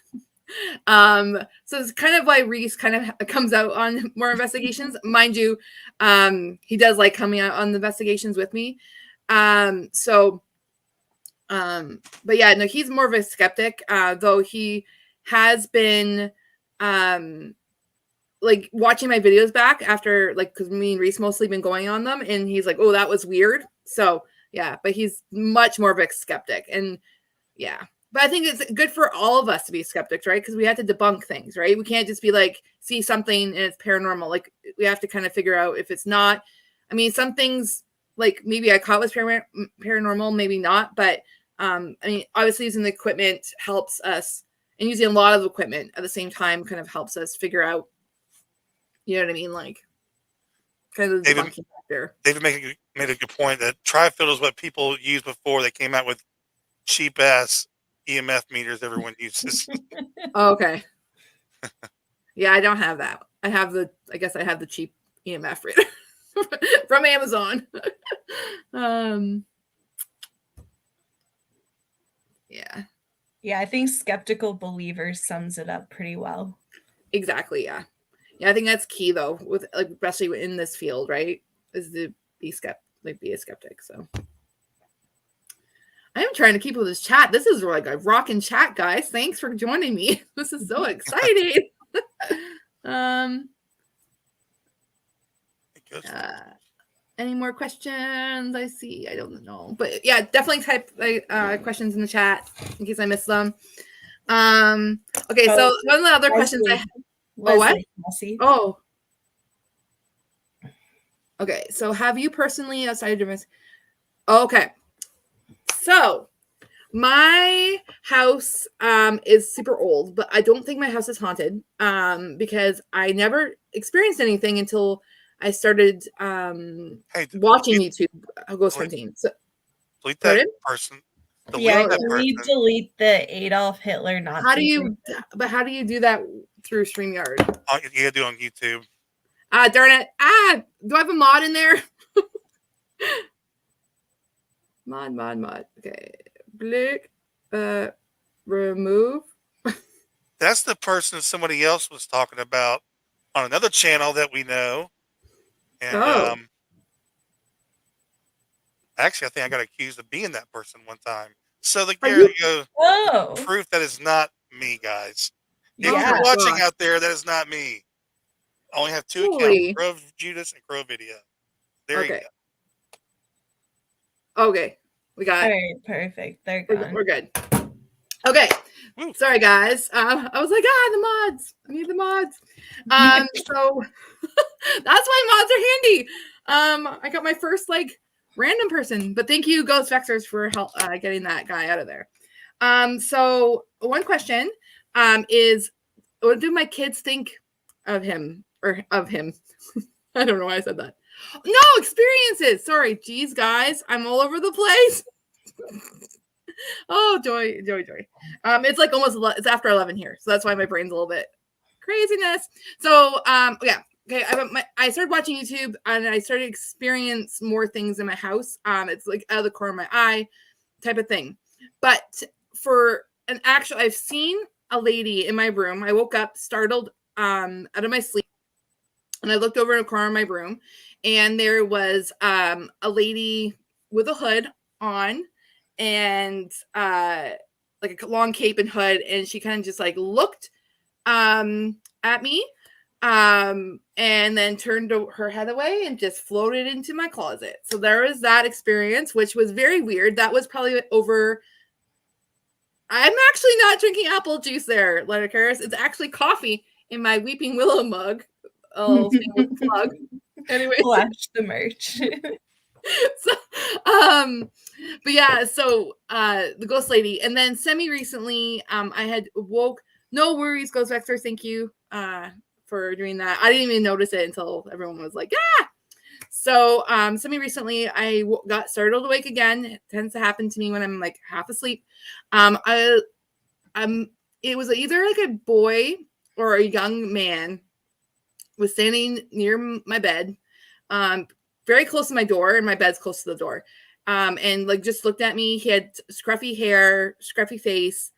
So it's kind of why Reese kind of comes out on more investigations. Mind you, he does like coming out on the investigations with me. But yeah, no, he's more of a skeptic, though he has been like watching my videos back after, like, because me and Reese mostly been going on them, and he's like, oh, that was weird. So yeah, but he's much more of a skeptic. And yeah, but I think it's good for all of us to be skeptics, right? Because we have to debunk things, right? We can't just be like, see something and it's paranormal. Like, we have to kind of figure out if it's not. I mean, some things, like, maybe I caught was paranormal, maybe not. But I mean, obviously using the equipment helps us, and using a lot of equipment at the same time kind of helps us figure out, you know what I mean? Like, kind of the debunking factor. David made a good point that tri-field is what people used before they came out with cheap ass EMF meters everyone uses. Oh, okay. Yeah, I don't have that. I guess I have the cheap EMF reader from Amazon. Yeah. Yeah, I think skeptical believers sums it up pretty well. Exactly, yeah. Yeah, I think that's key though, with, like, especially in this field, right? Is to be a skeptic. So I am trying to keep with this chat. This is like a rocking chat, guys. Thanks for joining me. This is so exciting. Any more questions? I see. I don't know, but yeah, definitely type questions in the chat in case I miss them. Okay, so one of the other questions I have. Oh, what? Oh. Okay, so have you personally outside of this? Okay. So my house is super old, but I don't think my house is haunted because I never experienced anything until I started watching YouTube ghost hunting. So delete that person. Delete the Adolf Hitler Nazi. How do you do that through StreamYard? You gotta do it on YouTube. Darn it. Do I have a mod in there? Mod. Okay. Blick. Remove. That's the person somebody else was talking about on another channel that we know. And actually, I think I got accused of being that person one time. So there you go. Proof that is not me, guys. If you're watching out there, that is not me. I only have two accounts: Crow of Judas and Crow Video. There you go. Okay. We got. All right, perfect. They're gone. We're good. Okay. Woo. Sorry, guys. I was like, the mods. I need the mods. So that's why mods are handy. I got my first like random person, but thank you, Ghost Vexers, for help getting that guy out of there. So one question is, what do my kids think of him or of him? I don't know why I said that. No, experiences. Sorry, geez, guys, I'm all over the place. Oh, joy. It's like it's after 11 here, so that's why my brain's a little bit craziness. So, yeah. Okay, I started watching YouTube and I started to experience more things in my house. It's like out of the corner of my eye type of thing. But for an actual, I've seen a lady in my room. I woke up startled out of my sleep, and I looked over in a corner of my room, and there was a lady with a hood on, and like a long cape and hood, and she kind of just like looked at me, and then turned her head away and just floated into my closet. So there was that experience, which was very weird. That was probably over. I'm actually not drinking apple juice there, Leonard Harris. It's actually coffee in my Weeping Willow mug. Oh, plug. Anyway, Flash the merch. So, but yeah, so the ghost lady, and then semi recently, I had woke. No worries, Ghost Vector. Thank you for doing that. I didn't even notice it until everyone was like, "Yeah." So, semi recently, I got startled awake again. It tends to happen to me when I'm like half asleep. It was either like a boy or a young man was standing near my bed, very close to my door, and my bed's close to the door. And like just looked at me. He had scruffy hair, scruffy face.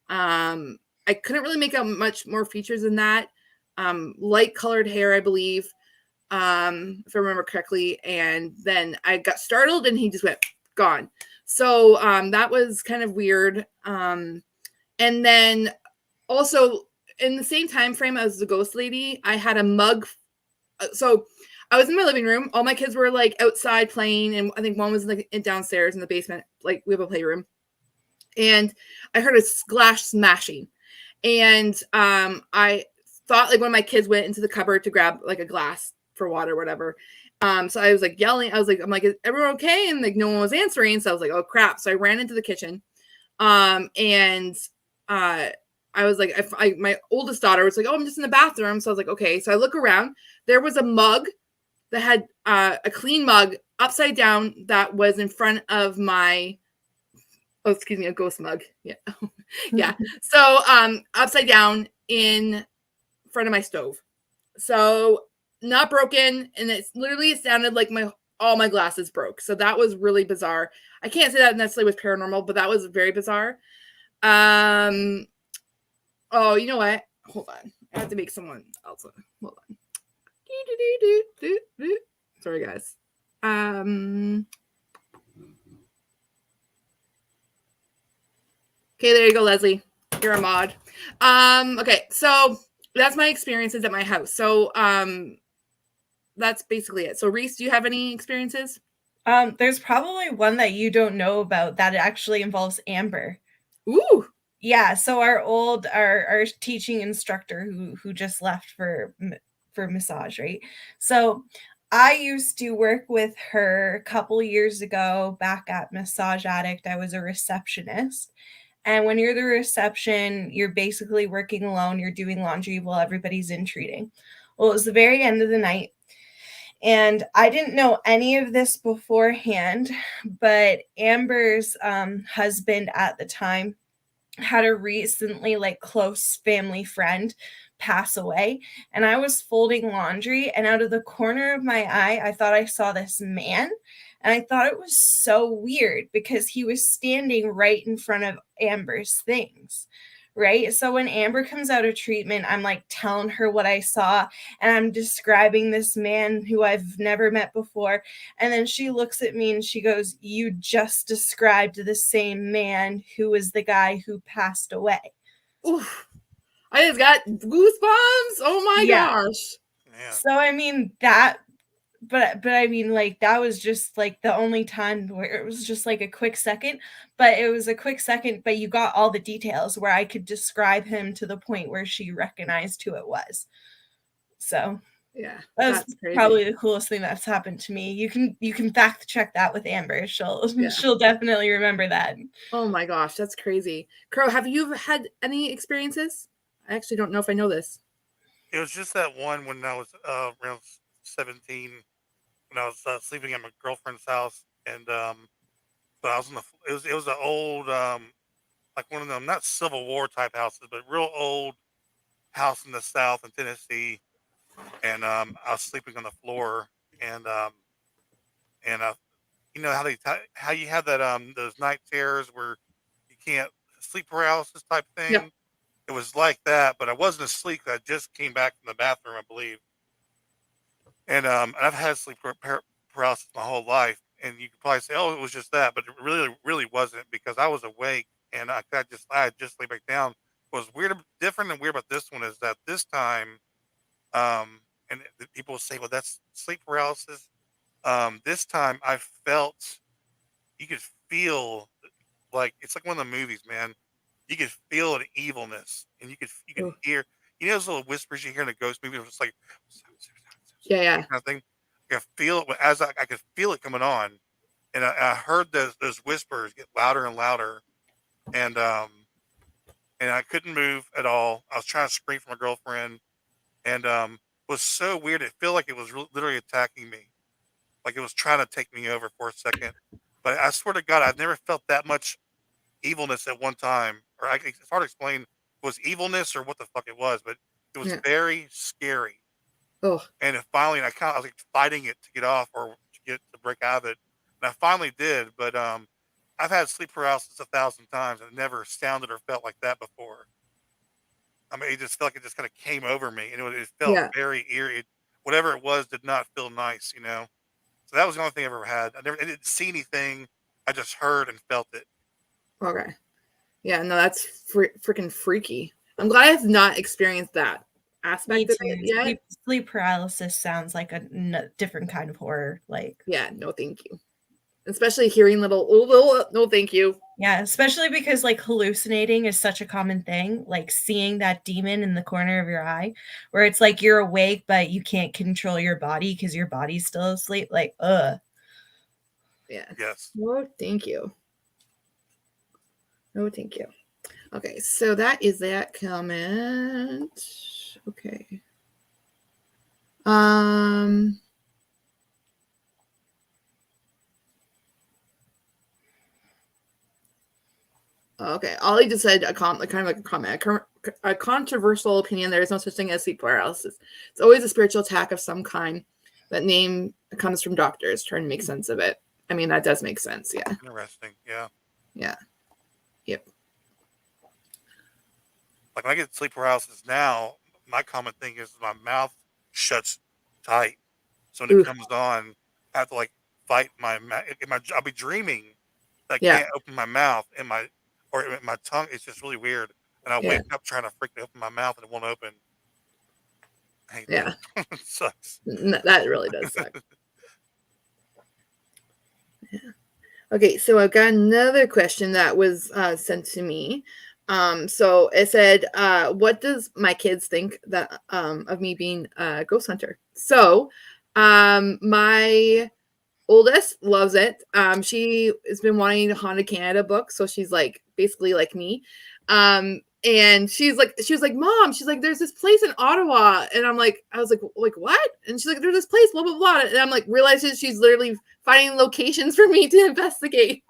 I couldn't really make out much more features than that. Light colored hair, I believe, if I remember correctly. And then I got startled, and he just went gone. So that was kind of weird. And then also in the same time frame as the ghost lady, I had a mug. So I was in my living room. All my kids were like outside playing, and I think one was like downstairs in the basement. Like we have a playroom, and I heard a glass smashing, and I thought like one of my kids went into the cupboard to grab like a glass for water or whatever. So I was like yelling. I'm like, is everyone okay? And like no one was answering. So I was like, oh crap! So I ran into the kitchen, and I was like, my oldest daughter was like, oh, I'm just in the bathroom. So I was like, okay. So I look around. There was a mug that had a clean mug upside down that was in front of my, a ghost mug. Yeah. Yeah. So upside down in front of my stove. So not broken. And it sounded like all my glasses broke. So that was really bizarre. I can't say that necessarily was paranormal, but that was very bizarre. Oh, you know what? Hold on. I have to make someone else. Hold on. Sorry, guys. Okay, there you go, Leslie. You're a mod. Okay, so that's my experiences at my house. So that's basically it. So Reese, do you have any experiences? There's probably one that you don't know about that actually involves Amber. Ooh. Yeah, so our teaching instructor who just left for massage, right? So I used to work with her a couple years ago back at Massage Addict. I was a receptionist. And when you're the reception, you're basically working alone. You're doing laundry while everybody's in treating. Well, it was the very end of the night. And I didn't know any of this beforehand, but Amber's husband at the time had a recently like close family friend pass away, and I was folding laundry, and out of the corner of my eye I thought I saw this man, and I thought it was so weird because he was standing right in front of Amber's things, right? So when Amber comes out of treatment, I'm like telling her what I saw, and I'm describing this man who I've never met before. And then she looks at me and she goes, you just described the same man who was the guy who passed away. Oof. I just got goosebumps. Oh my gosh. Yeah. So, I mean, that but I mean, like, that was just like the only time where it was just like a quick second, but it was a quick second, but you got all the details where I could describe him to the point where she recognized who it was. So Yeah, that's that's crazy. probably the coolest thing that's happened to me. You can fact check that with Amber. Yeah. She'll definitely remember that. Oh my gosh, that's crazy. Crow, have you had any experiences? I actually don't know if I know this. It was just that one when I was around 17, when I was sleeping at my girlfriend's house, and but I was it was an old like one of them, not Civil War type houses, but real old house in the South in Tennessee, and I was sleeping on the floor, and and you know how how you have that those night terrors where you can't sleep paralysis type Yep. thing. It was like that, but I wasn't asleep. I just came back from the bathroom, I believe, and I've had sleep paralysis my whole life. And you could probably say, "Oh, it was just that," but it really wasn't, because I was awake and I had just lay back down. What was weird, different, and weird about this one is that this time, and people will say, "Well, that's sleep paralysis." This time, I felt, you could feel, like it's like one of the movies, man. You could feel an evilness, and you could Oh, hear, you know, those little whispers you hear in a ghost movie. It's like yeah. kind of thing. I could feel it I could feel it coming on, and I heard those whispers get louder and louder, and and I couldn't move at all. I was trying to scream for my girlfriend, and it was so weird. It felt like it was literally attacking me, like it was trying to take me over for a second. But I swear to God, I've never felt that much evilness at one time. It's hard to explain if it was evilness or what the fuck it was, but it was Yeah. very scary. Oh, And it finally, I was like fighting it to get off or to break out of it, and I finally did. But I've had sleep paralysis 1,000 times, and it never sounded or felt like that before. I mean, it just felt like it just kind of came over me, and it felt yeah. very eerie. Whatever it was did not feel nice, you know. So that was the only thing I ever had. I didn't see anything. I just heard and felt it. Okay. Yeah, no, that's freaking freaky. I'm glad I have not experienced that Me aspect of too. it yet. Sleep paralysis sounds like a different kind of horror. Like, Yeah, no, thank you. Especially hearing little, no, thank you. yeah, especially because like hallucinating is such a common thing. Like seeing that demon in the corner of your eye, where it's like you're awake but you can't control your body because your body's still asleep. Like, Yeah. Yes. No, thank you. No, thank you. Okay, so that is that comment. Okay. Okay, Ollie just said kind of like a comment, a controversial opinion. There is no such thing as sleep paralysis. It's always a spiritual attack of some kind. That name comes from doctors trying to make sense of it. I mean, that does make sense. Yeah. Interesting. Yeah. Yeah. Yep. Like when I get sleep paralysis now, my common thing is my mouth shuts tight. So when it Ooh. comes on, I have to like fight I'll be dreaming. I Yeah. can't open my mouth, and my tongue. It's just really weird. And I Yeah. wake up trying to freaking open my mouth, and it won't open. I hate Yeah. that. It sucks. That really does suck. Yeah. Okay, so I've got another question that was sent to me. So it said, "What does my kids think that of me being a ghost hunter?" So, my oldest loves it. She has been wanting a Haunted Canada book, so she's like basically like me. And she was like, "Mom," she's like, "there's this place in Ottawa," and I was like what? And she's like, "There's this place, blah blah blah," and I'm like realizing she's literally finding locations for me to investigate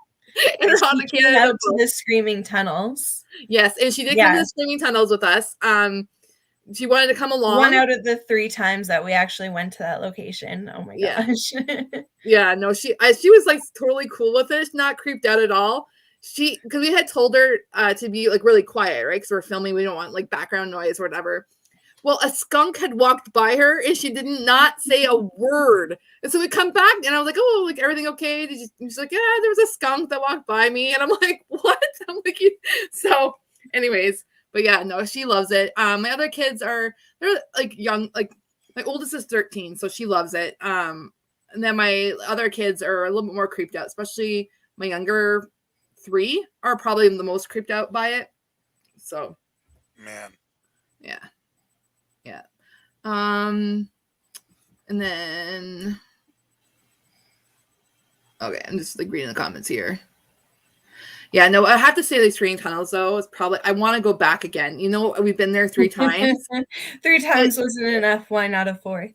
in her Haunted Canada out book. to the Screaming Tunnels. Yes, and she did come to the Screaming Tunnels with us. She wanted to come along. 1 out of the 3 times that we actually went to that location. Oh my gosh. Yeah, no, she was like totally cool with it, not creeped out at all. Because we had told her to be like really quiet, right? Because we're filming, we don't want like background noise or whatever. Well, a skunk had walked by her and she did not say a word. And so we come back and I was like, "Oh, like everything okay?" She's like, "Yeah, there was a skunk that walked by me." And I'm like, "What?" I'm like, so anyways, but yeah, no, she loves it. My other kids they're like young, like my oldest is 13, so she loves it. And then my other kids are a little bit more creeped out, especially my younger 3 are probably the most creeped out by it. So, Man. yeah. Yeah. And then, okay, I'm just like reading the comments here. Yeah, no, I have to say the screening tunnels though is probably, I want to go back again. You know, we've been there 3 times. 3 times wasn't enough. Why not a 4th?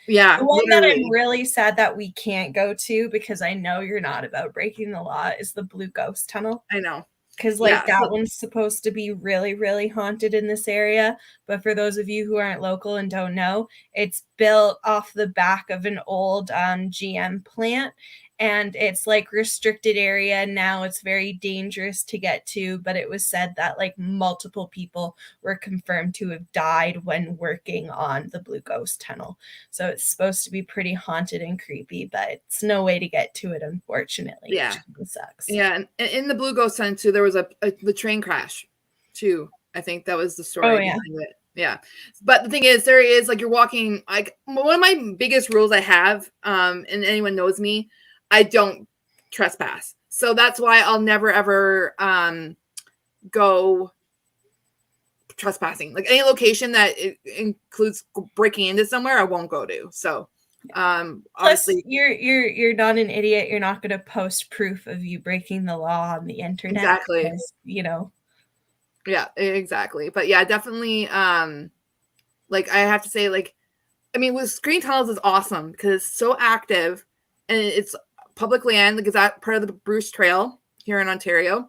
Yeah, the one literally. that I'm really sad that we can't go to, because I know you're not about breaking the law, is the Blue Ghost Tunnel. I know. Because like that one's supposed to be really, really haunted in this area. But for those of you who aren't local and don't know, it's built off the back of an old GM plant. And it's like restricted area now. It's very dangerous to get to. But it was said that like multiple people were confirmed to have died when working on the Blue Ghost Tunnel. So it's supposed to be pretty haunted and creepy, but it's no way to get to it, unfortunately. Yeah. Which really sucks. Yeah. And in the Blue Ghost Tunnel too, there was the train crash too. I think that was the story behind it. Yeah. But the thing is, there is like, you're walking, like one of my biggest rules I have, and anyone knows me, I don't trespass. So that's why I'll never ever go trespassing. Like any location that it includes breaking into somewhere, I won't go to. So obviously, plus, you're not an idiot. You're not going to post proof of you breaking the law on the internet. Exactly. Because, you know. Yeah, exactly. But yeah, definitely. Like I have to say, like, I mean, with screen tunnels is awesome because it's so active and it's public land. Like, is that part of the Bruce Trail here in Ontario?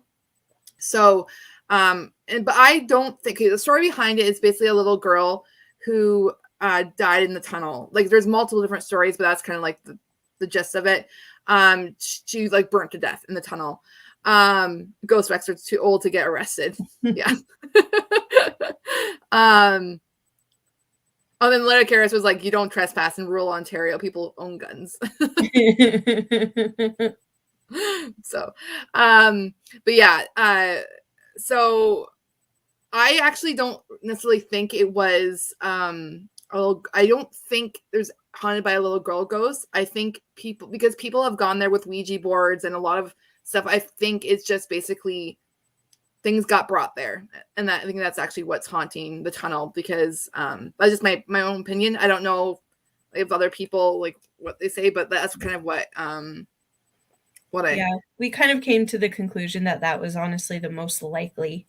So, but I don't think the story behind it is basically a little girl who died in the tunnel. Like, there's multiple different stories, but that's kind of like the gist of it. She like burnt to death in the tunnel. Ghost experts too old to get arrested. Yeah. Oh, then Letta Karras was like, you don't trespass in rural Ontario. People own guns. So, but yeah, so I actually don't necessarily think it was, I don't think there's haunted by a little girl ghost. I think because people have gone there with Ouija boards and a lot of stuff, I think it's just basically things got brought there, and I think that's actually what's haunting the tunnel. Because that's just my own opinion. I don't know if other people like what they say, but that's kind of what we kind of came to the conclusion that was honestly the most likely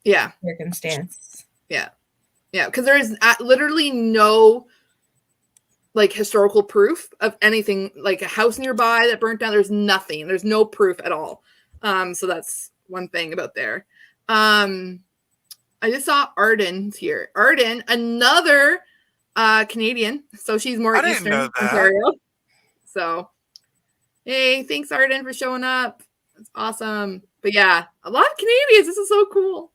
circumstance. Yeah, because there is literally no like historical proof of anything, like a house nearby that burnt down. There's nothing. There's no proof at all. So that's one thing about there. I just saw Arden's here. Arden, another Canadian. So she's more Eastern Ontario. So hey, thanks Arden for showing up. That's awesome. But yeah, a lot of Canadians. This is so cool.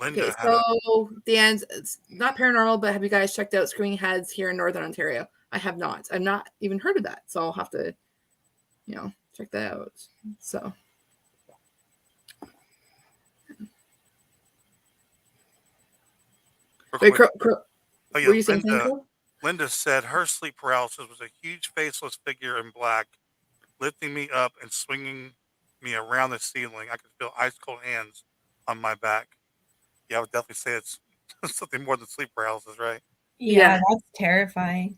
Okay, so Dan's, it's not paranormal, but have you guys checked out Screaming Heads here in Northern Ontario? I have not. I've not even heard of that. So I'll have to, check that out. So. Wait, were you saying something? Linda said her sleep paralysis was a huge faceless figure in black, lifting me up and swinging me around the ceiling. I could feel ice cold hands on my back. Yeah, I would definitely say it's something more than sleep paralysis, right? Yeah, that's terrifying.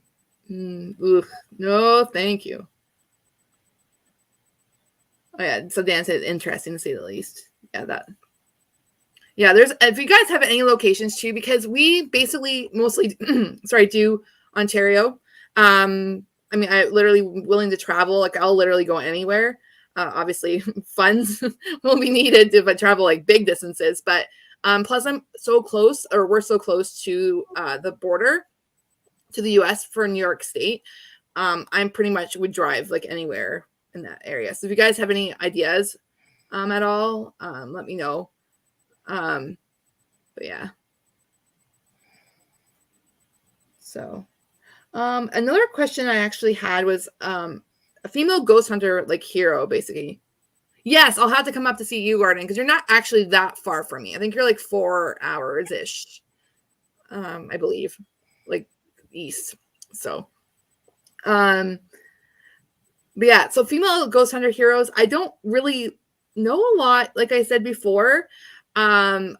No, thank you. Oh yeah, so Dan said interesting to say the least. Yeah, there's, if you guys have any locations too, because we basically mostly do Ontario. I mean, I literally willing to travel. Like, I'll literally go anywhere. Obviously funds will be needed if I travel like big distances, but plus I'm so close, or we're so close to the border to the US for New York State. I'm pretty much would drive like anywhere in that area. So if you guys have any ideas at all, let me know. But yeah. So another question I actually had was a female ghost hunter like hero, basically. Yes, I'll have to come up to see you, Arden, because you're not actually that far from me. I think you're like 4 hours ish. I believe, like east. So, but yeah, so female ghost hunter heroes, I don't really know a lot. Like I said before, I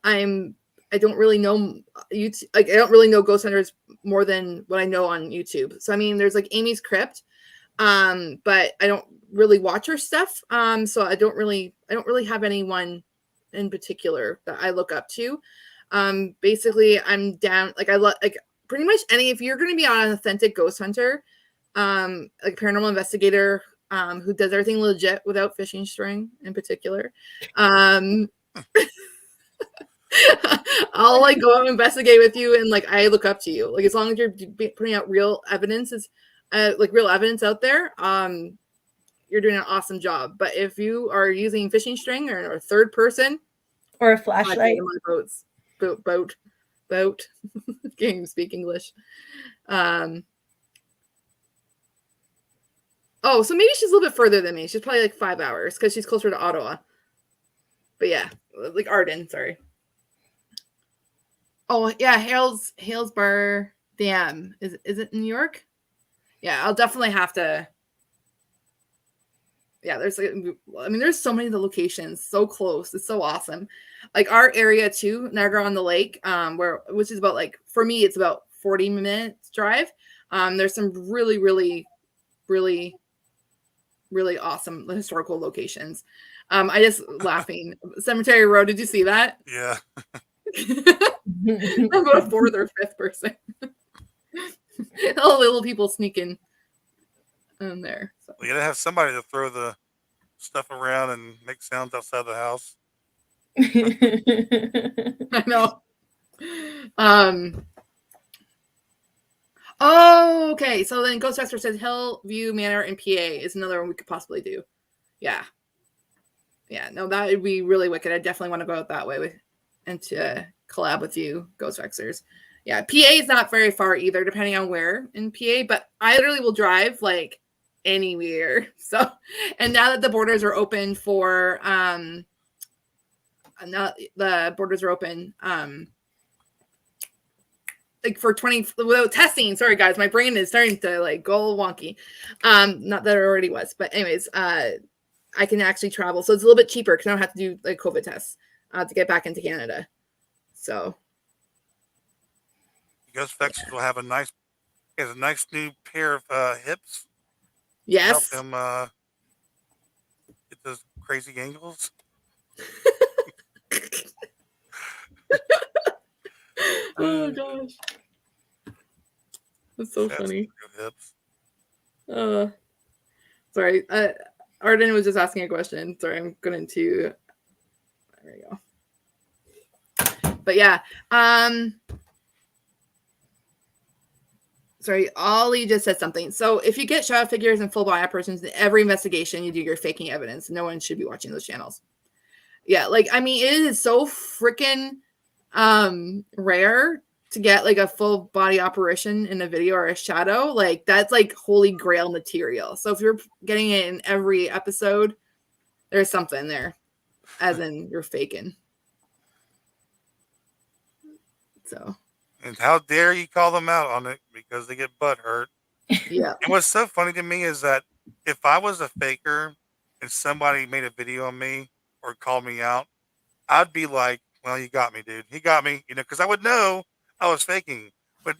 don't really know YouTube. Like I don't really know ghost hunters more than what I know on YouTube. So I mean, there's like Amy's Crypt, but I don't really watch her stuff. So I don't really have anyone in particular that I look up to. Basically, I'm down. Like like pretty much any. If you're going to be on an authentic ghost hunter, like paranormal investigator, who does everything legit without fishing string in particular, I'll like go out and investigate with you, and like I look up to you. Like as long as you're putting out real evidence, like real evidence out there, you're doing an awesome job. But if you are using fishing string or a third person or a flashlight, boat, can't even speak English. Oh, so maybe she's a little bit further than me. She's probably like 5 hours because she's closer to Ottawa. But yeah, like Arden, sorry. Oh yeah, Hales Bar Dam. Is it in New York? Yeah, I'll definitely have to. Yeah, there's so many of the locations so close. It's so awesome. Like our area too, Niagara on the Lake, which is about like for me, it's about 40 minutes drive. There's some really, really, really, really awesome historical locations. I just laughing. Cemetery Road. Did you see that? Yeah. I'm about a fourth or fifth person. All little people sneaking in there. So. You gotta have somebody to throw the stuff around and make sounds outside the house. I know. Oh, okay. So then Ghostbuster says Hillview Manor in PA is another one we could possibly do. Yeah. Yeah. No, that would be really wicked. I definitely want to go out that way and to collab with you, Ghostbusters. Yeah, PA is not very far either, depending on where in PA. But I literally will drive like anywhere. So, and now that the borders are open for now the borders are open like for 20 without testing. Sorry guys, my brain is starting to like go wonky. Not that it already was, but anyways, I can actually travel, so it's a little bit cheaper because I don't have to do like COVID tests to get back into Canada. So Ghostbusters will have a nice new pair of hips. Yes. Help him get those crazy angles. Oh gosh, that's so funny. Sorry, Arden was just asking a question. Sorry, I'm going to. There we go. But yeah, sorry, Ollie just said something. So if you get shadow figures and full body apparitions in every investigation, you do your faking evidence. No one should be watching those channels. Yeah, like I mean, it is so freaking rare to get like a full body apparition in a video or a shadow. Like that's like holy grail material. So if you're getting it in every episode, there's something there, as in you're faking. So. And how dare you call them out on it because they get butt hurt. Yeah. And what's so funny to me is that if I was a faker and somebody made a video on me or called me out, I'd be like, well, you got me, dude. He got me, because I would know I was faking. But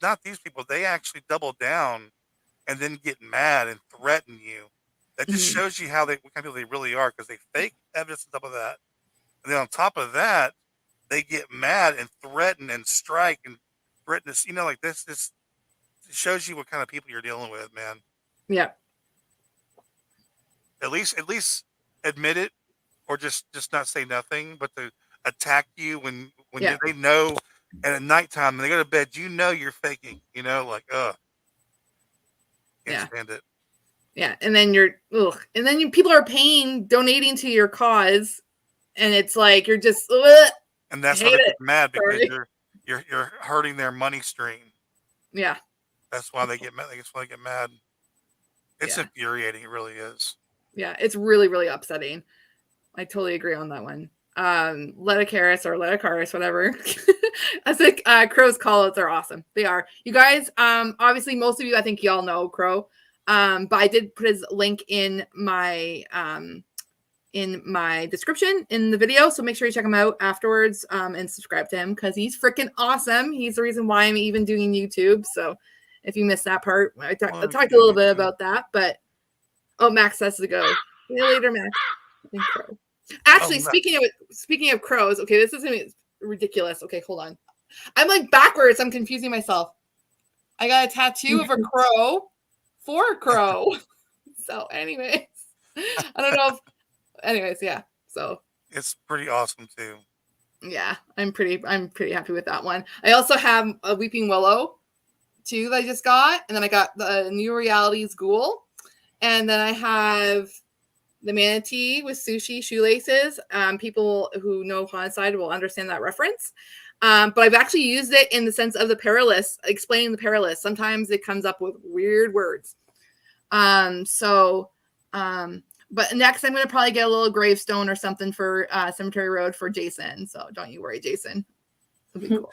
not these people. They actually double down and then get mad and threaten you. That just shows you what kind of people they really are, because they fake evidence on top of that. And then on top of that, they get mad and threaten and strike and threaten us. Like this shows you what kind of people you're dealing with, man. Yeah. At least admit it, or just not say nothing, but to attack you when they know, and at nighttime when they go to bed, you're faking. Like can't stand it. Yeah, and then people are donating to your cause, and it's like you're just. And that's why they get mad, because you're hurting their money stream. Yeah. That's why they get mad. That's why they get mad. It's infuriating. It really is. Yeah, it's really, really upsetting. I totally agree on that one. Leticaris or Leticaris, whatever. I think Crow's call-outs are awesome. They are. You guys, obviously most of you, I think y'all know Crow. But I did put his link in my description in the video. So make sure you check him out afterwards and subscribe to him because he's freaking awesome. He's the reason why I'm even doing YouTube. So if you missed that part, I talked a little bit about that. But Max has to go. See you later, Max. And Crow. Actually, speaking of crows, okay, this is gonna be ridiculous. Okay, hold on. I'm like backwards. I'm confusing myself. I got a tattoo of a crow for a crow. So, anyways, I don't know if. Anyways, yeah. So it's pretty awesome too. Yeah, I'm pretty happy with that one. I also have a Weeping Willow too that I just got, and then I got the New Realities Ghoul, and then I have the manatee with sushi shoelaces. People who know Haunted will understand that reference. But I've actually used it in the sense of the Perilous, explaining the Perilous. Sometimes it comes up with weird words. But next I'm going to probably get a little gravestone or something for Cemetery Road for Jason. So don't you worry, Jason. It'll be cool.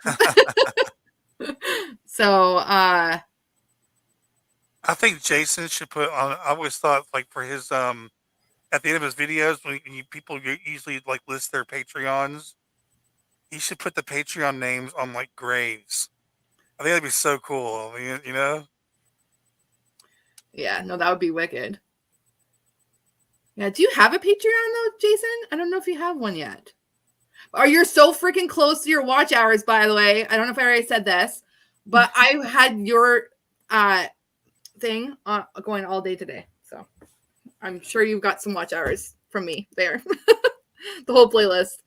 So, I think Jason should put on, I always thought like for his, at the end of his videos, when people usually like list their Patreons, he should put the Patreon names on like graves. I think that'd be so cool. I mean, you know? Yeah, no, that would be wicked. Yeah, do you have a Patreon though, Jason? I don't know if you have one yet. You're so freaking close to your watch hours, by the way. I don't know if I already said this, but I had your thing going all day today. So I'm sure you've got some watch hours from me there. The whole playlist.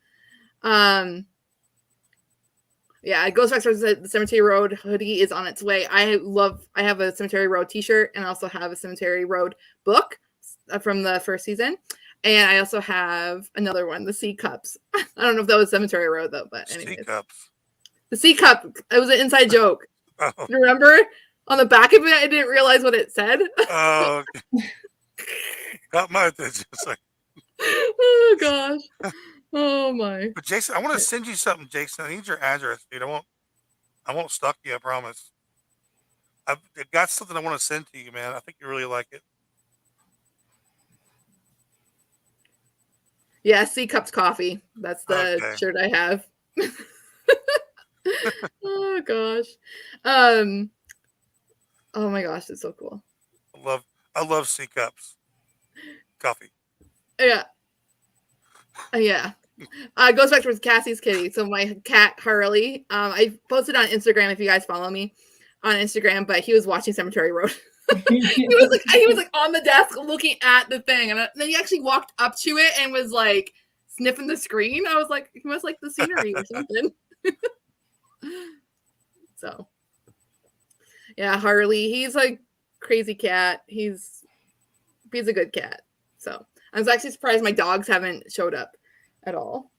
Yeah, Ghostbusters the Cemetery Road hoodie is on its way. I have a Cemetery Road t-shirt and I also have a Cemetery Road book from the first season. And I also have another one, the Sea Cups. I don't know if that was Cemetery Road though, but anyways. Sea Cups. The Sea Cup. It was an inside joke. Oh. You remember? On the back of it, I didn't realize what it said. Oh, got my attention. Oh gosh. Oh my. But Jason, I want to send you something, Jason. I need your address, dude. I won't stalk you, I promise. I've got something I want to send to you, man. I think you really like it. Yeah, Sea Cups Coffee. That's the shirt I have. Oh gosh. Oh my gosh, it's so cool. I love Sea Cups coffee. Yeah. Yeah. Goes back to Cassie's kitty. So my cat Harley. I posted on Instagram if you guys follow me on Instagram, but he was watching Cemetery Road. he was like on the desk looking at the thing, and then he actually walked up to it and was like sniffing the screen. I was like, he must like the scenery or something. So yeah, Harley, he's like crazy cat. He's a good cat. So I was actually surprised my dogs haven't showed up at all.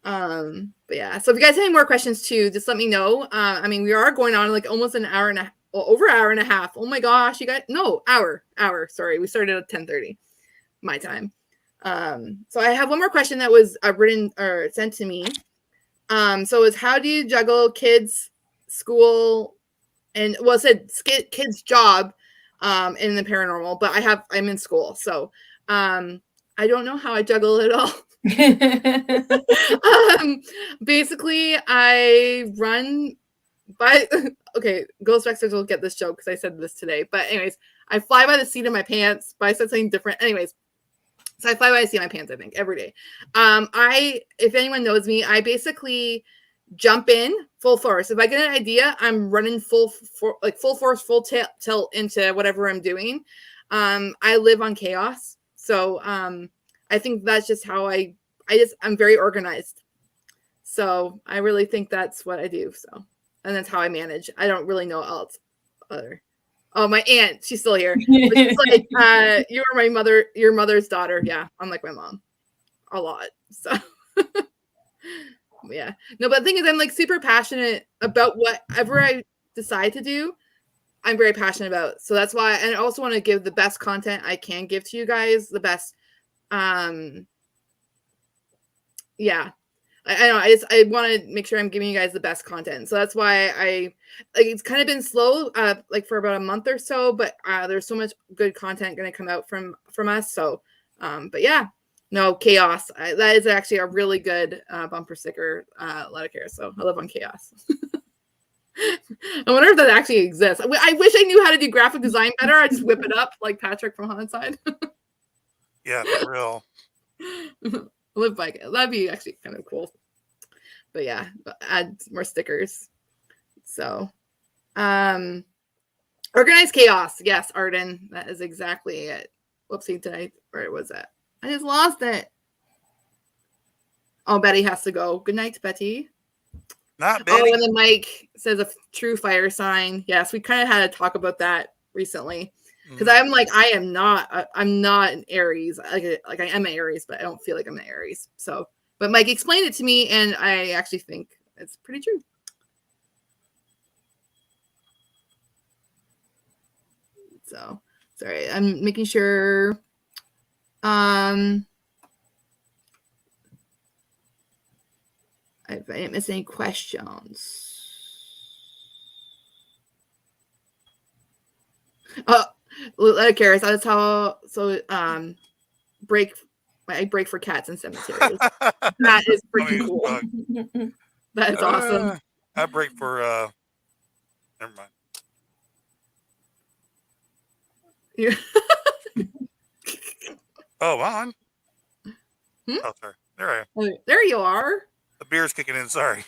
But yeah, so if you guys have any more questions too, just let me know. I mean, we are going on like almost an hour and over an hour and a half. Oh my gosh, you guys, no, hour. Sorry, we started at 10:30 my time. So I have one more question that was written or sent to me. So it's how do you juggle kids, school, and well, it said kids' job in the paranormal, but I'm in school, so I don't know how I juggle it all. Basically, I run by. Okay, Ghostbusters will get this joke because I said this today. But anyways, I fly by the seat of my pants. But I said something different. Anyways, so I fly by the seat of my pants. I think every day. If anyone knows me, I basically jump in full force. If I get an idea, I'm running full force, full tilt into whatever I'm doing. I live on chaos, so I think that's just how I'm very organized. So I really think that's what I do. So, and that's how I manage. I don't really know else other. Oh, my aunt, she's still here. But she's like, you are my mother, your mother's daughter. Yeah, I'm like my mom a lot. So yeah, no, but the thing is, I'm like super passionate about whatever I decide to do. I'm very passionate about. So that's why, and I also want to give the best content I can give to you guys, the best yeah. I know. I want to make sure I'm giving you guys the best content, so that's why it's kind of been slow, like for about a month or so. But there's so much good content going to come out from us. So, but yeah, no chaos. That is actually a really good bumper sticker letter care. So I live on chaos. I wonder if that actually exists. I wish I knew how to do graphic design better. I just whip it up like Patrick from Haunted. Yeah, for real. Live by it. That'd be actually kind of cool. But yeah, add more stickers. So, organized chaos. Yes, Arden. That is exactly it. Whoopsie, tonight. Where was it? I just lost it. Oh, Betty has to go. Good night, Betty. Not Betty. Oh, and then Mike says a true fire sign. Yes, we kind of had a talk about that recently. Because I'm like, I'm not an Aries. Like I am an Aries, but I don't feel like I'm an Aries. So, but Mike explained it to me, and I actually think it's pretty true. So, sorry, I'm making sure. I didn't miss any questions. Oh. Karis, that's how. So, I break for cats in cemeteries. That is freaking cool. That is awesome. I break for. Never mind. Yeah. Oh, on. Oh, sorry. There I am. There you are. The beer's kicking in. Sorry.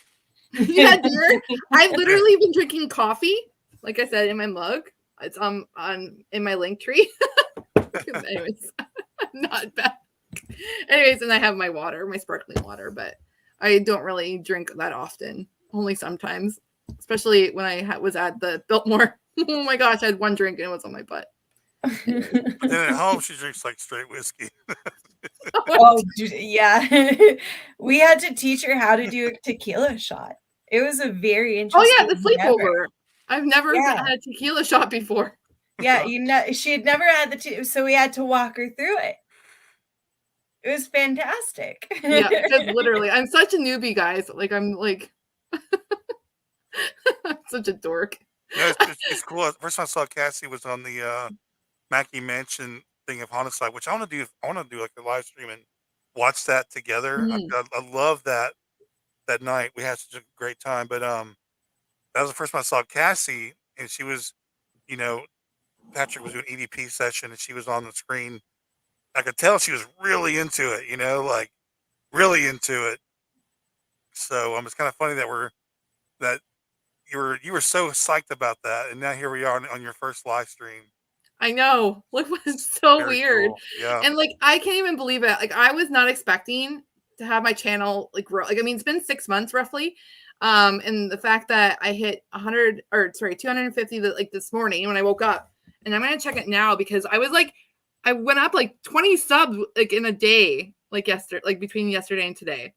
Yeah, dear. I've literally been drinking coffee, like I said, in my mug. It's in my link tree. Anyways, not bad. Anyways, and I have my water, my sparkling water, but I don't really drink that often. Only sometimes, especially when I was at the Biltmore. Oh my gosh, I had one drink and it was on my butt. But then at home, she drinks like straight whiskey. Oh, yeah. We had to teach her how to do a tequila shot. It was a very interesting. Oh yeah, the sleepover. I've never had a tequila shot before. Yeah, she had never had so we had to walk her through it. It was fantastic. Yeah, because literally, I'm such a newbie, guys. Like, I'm like, I'm such a dork. Yeah, it's cool. First time I saw Cassie was on the Mackie Mansion thing of Homicide, which I want to do like a live stream and watch that together. I love that night. We had such a great time. But that was the first time I saw Cassie, and she was, Patrick was doing EVP session, and she was on the screen. I could tell she was really into it, like really into it. So it's kind of funny that you were so psyched about that, and now here we are on your first live stream. I know. Look, it's so Very weird. cool. Yeah. And like, I can't even believe it. Like, I was not expecting to have my channel like grow. Like, I mean, it's been 6 months roughly. And the fact that I hit 250 like this morning when I woke up, and I'm gonna check it now because I went up like 20 subs like in a day, like yesterday, like between yesterday and today.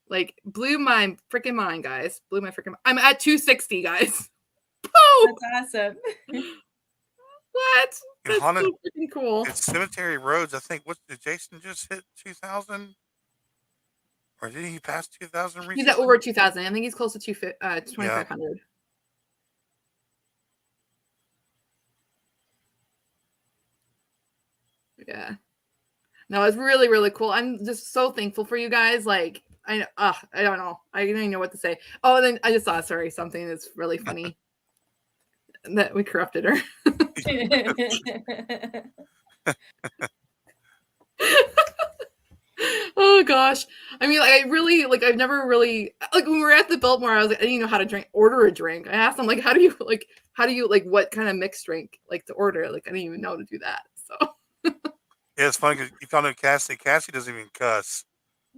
Like, blew my freaking mind, guys. Blew my freaking mind. I'm at 260, guys. Oh, that's awesome. What? That's so freaking cool. It's Cemetery Roads. I think, did Jason just hit 2,000? Or did he pass 2,000 recently? He's at over 2,000. I think he's close to 2,500. Yeah. No, it's really, really cool. I'm just so thankful for you guys. Like, I don't know. I don't even know what to say. Oh, and then I just saw, something that's really funny. That we corrupted her. Oh gosh. I mean, like, I've never really, like, when we were at the Biltmore, I was like, I didn't even know how to order a drink. I asked them, like, how do you what kind of mixed drink like to order? Like, I didn't even know how to do that. So yeah, it's funny because you found out Cassie doesn't even cuss.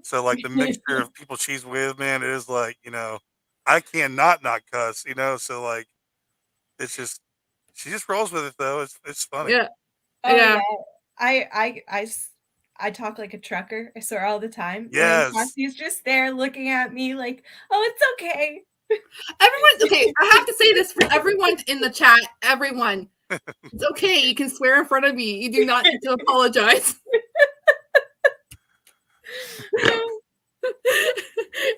So like the mixture of people she's with, man, it is like, I cannot not cuss, so like it's just, she just rolls with it though. It's funny. Yeah. Oh, yeah. I talk like a trucker, I swear, all the time. Yes. And Cassie's just there looking at me like, oh, it's okay. Okay, I have to say this for everyone in the chat. Everyone, it's okay. You can swear in front of me. You do not need to apologize.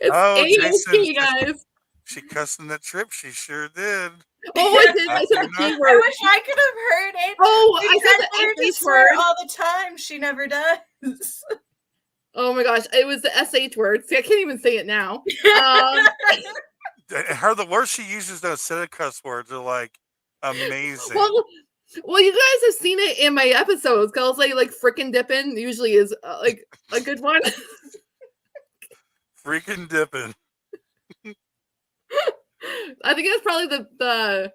It's Oh, Jason, A-OK, guys. she cussed in that trip. She sure did. Oh, I did. I said the P I word. wish I could have heard it. Oh, We I try said to get her the to SH swear word. all the time. She never does. Oh my gosh, it was the SH word. See, I can't even say it now. The words she uses those set of cuss words are like amazing. Well, you guys have seen it in my episodes. Cause like frickin' dipping usually is like a good one. Freaking dipping. I think it's probably the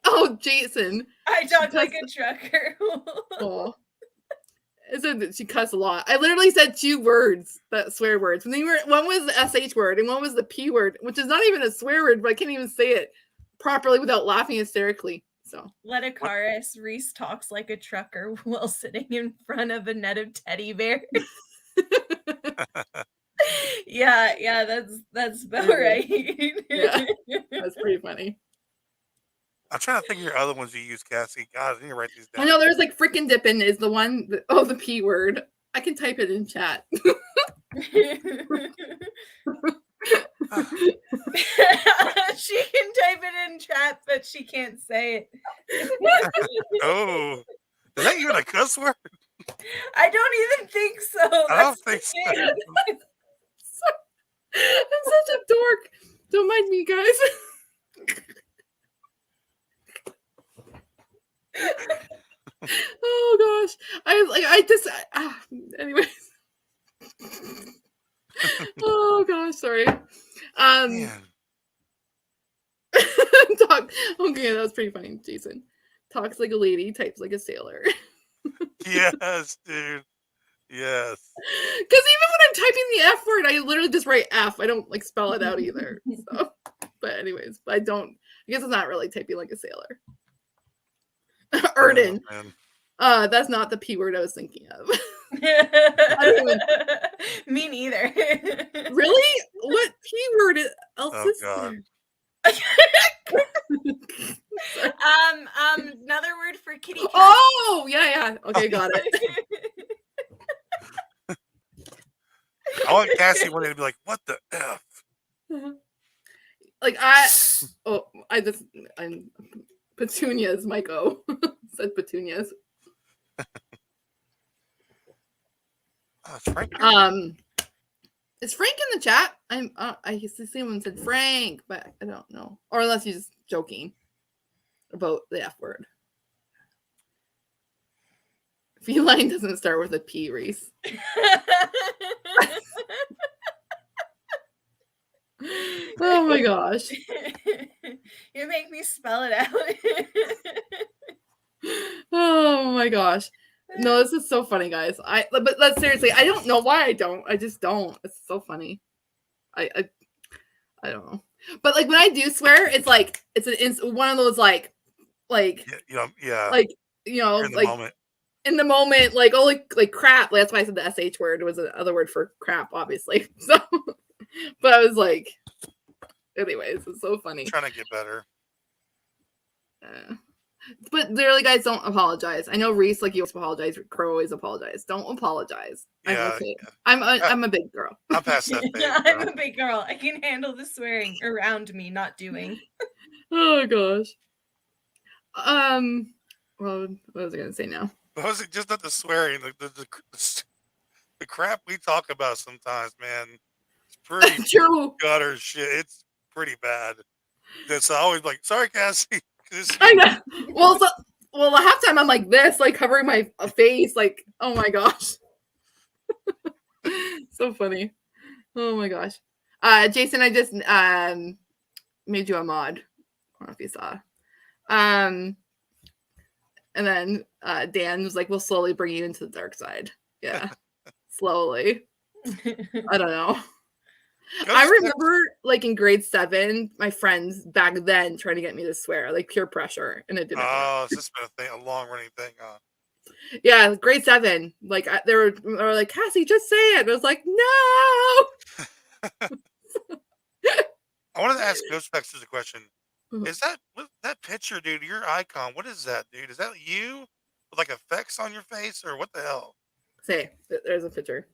oh Jason. I talk like a trucker. Oh. It said that she cussed a lot. I literally said 2 words, that swear words. One was the SH word and one was the P word, which is not even a swear word, but I can't even say it properly without laughing hysterically. So Let a chorus. Reese talks like a trucker while sitting in front of a net of teddy bears. yeah, that's about right. Yeah, that's pretty funny. I'm trying to think of your other ones you use, Cassie. God, I need to write these down. I know there's like frickin' dipping is the one. The P word. I can type it in chat. She can type it in chat, but she can't say it. Oh, is that even a cuss word? I don't even think so. I don't think so. I'm such a dork. Don't mind me, guys. Oh gosh, anyways. Oh gosh, sorry. Okay, that was pretty funny, Jason. Talks like a lady, types like a sailor. Yes, dude. Yes. Because even when I'm typing the F word, I literally just write F. I don't like spell it out either. So, but anyways, I guess it's not really typing like a sailor. Erden. Oh, That's not the P word I was thinking of. Me neither. Really? What P word else is God. there? Another word for kitty cat. Oh, yeah. Okay, got it. I want Cassie one day to be like, "What the F?" Like I'm petunias, Michael said petunias. Frank. Is Frank in the chat? I used to see someone said Frank, but I don't know. Or unless he's just joking about the F word. Feline doesn't start with a P, Reese. Oh my gosh. You make me spell it out. Oh my gosh. No, this is so funny, guys. But let's seriously, I don't know why I don't. I just don't. It's so funny. I don't know. But like when I do swear, it's like it's one of those like yeah. Like, you know, in the moment, like like crap. That's why I said the SH word. It was another word for crap, obviously. So but I was like, anyways, it's so funny. I'm trying to get better. But literally, guys, don't apologize. I know Reese, like you apologize. Crow always apologize. Don't apologize. Yeah, I'm okay. Yeah. I'm a big girl. I'm past that phase. I'm a big girl. I can handle the swearing around me, not doing. Oh gosh. Well, what was I gonna say now? Was it just not the swearing? The crap we talk about sometimes, man. It's pretty true. Gutter shit. It's pretty bad. That's always like, sorry, Cassie. I know. Well, the half time I'm like this, like covering my face, like, oh my gosh. So funny. Oh my gosh. Jason, I just made you a mod. I don't know if you saw. And then Dan was like, we'll slowly bring you into the dark side. Yeah. Slowly. I don't know. I remember like in grade 7, my friends back then trying to get me to swear, like pure pressure, and it didn't work. It's just been a long running thing, huh? Yeah, grade 7. Like they were like, Cassie, just say it. And I was like, no. I wanted to ask Ghostbusters a question. Is that picture, dude? Your icon? What is that, dude? Is that you with like effects on your face, or what the hell? Say, there's a picture.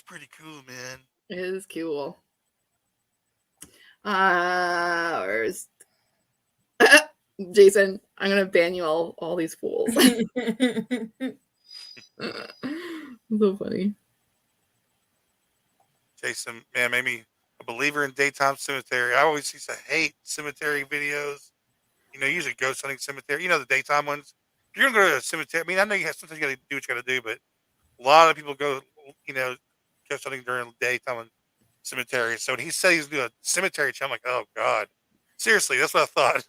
pretty cool, man. It is cool. Where's Jason? I'm gonna ban you all these fools. So funny. Jason, man, made me a believer in daytime cemetery. I always used to hate cemetery videos. You know, usually ghost hunting cemetery. You know, the daytime ones. If you're gonna go to a cemetery, I mean, I know sometimes you gotta do what you gotta do, but a lot of people go, you know, ghost hunting during the daytime in cemeteries. So when he said he's doing a cemetery channel, I'm like, oh god, seriously, that's what I thought.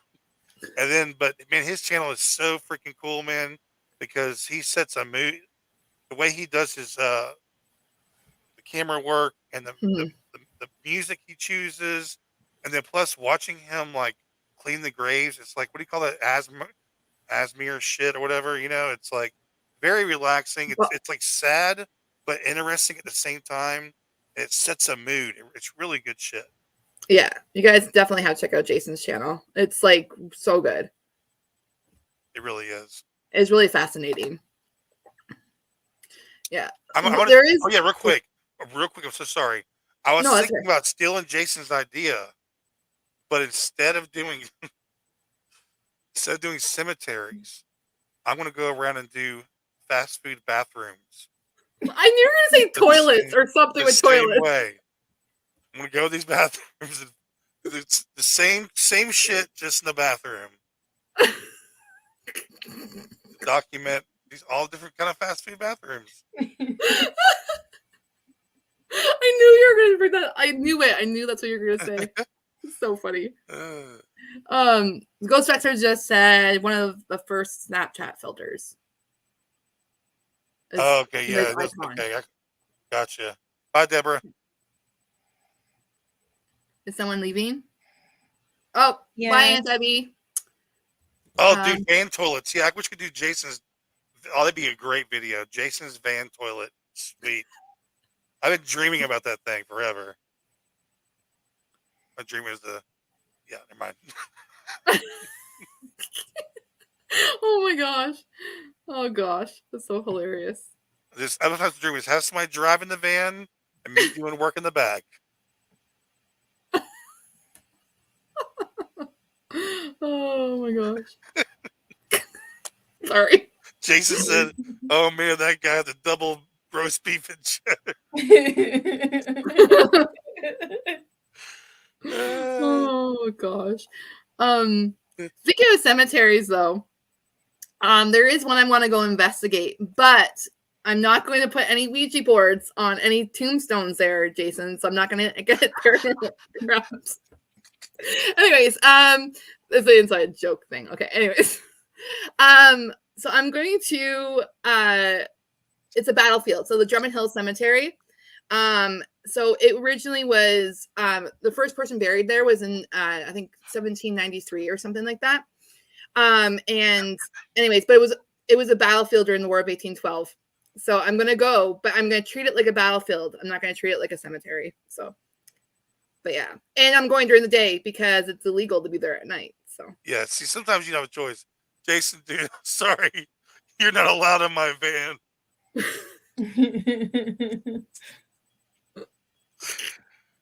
And then, but man, his channel is so freaking cool, man, because he sets a mood. The way he does his the camera work and the music he chooses, and then plus watching him like clean the graves. It's like, what do you call that? Asmere shit or whatever. You know, it's like very relaxing. It's like sad but interesting at the same time. It sets a mood. It's really good shit. Yeah, you guys definitely have to check out Jason's channel. It's like so good. It really is. It's really fascinating. Yeah. There is. Oh yeah, real quick. I'm so sorry. I was thinking about stealing Jason's idea, but instead of doing cemeteries, I'm going to go around and do fast food bathrooms. I knew you were going to say toilets or something with toilets. Way. I'm going to go to these bathrooms. It's the same shit, just in the bathroom. Document all different kind of fast food bathrooms. I knew you were going to bring that. I knew it. I knew that's what you were going to say. It's so funny. Ghost Vector just said one of the first Snapchat filters. Okay, yeah. Okay, I gotcha. Bye, Deborah. Is someone leaving? Oh, yeah. Bye, Aunt Debbie. Oh, dude, van toilets. Yeah, I wish we could do Jason's. Oh, that'd be a great video. Jason's van toilet. Sweet. I've been dreaming about that thing forever. My dream is yeah, never mind. Oh my gosh. Oh gosh. That's so hilarious. I don't have to dream is have somebody driving the van and me doing work in the back. Oh my gosh. Sorry. Jason said, oh man, that guy had the double roast beef and cheddar. Oh gosh. Speaking of cemeteries though, there is one I want to go investigate, but I'm not going to put any Ouija boards on any tombstones there, Jason. So I'm not going to get there. Anyways, it's an inside joke thing. Okay. Anyways, so I'm going to it's a battlefield. So the Drummond Hill Cemetery. So it originally was the first person buried there was in I think 1793 or something like that. And anyways, but it was a battlefield during the War of 1812. So I'm gonna go, but I'm gonna treat it like a battlefield. I'm not gonna treat it like a cemetery. So, but yeah, and I'm going during the day because it's illegal to be there at night. So yeah, see, sometimes you don't have a choice. Jason, dude, sorry, you're not allowed in my van.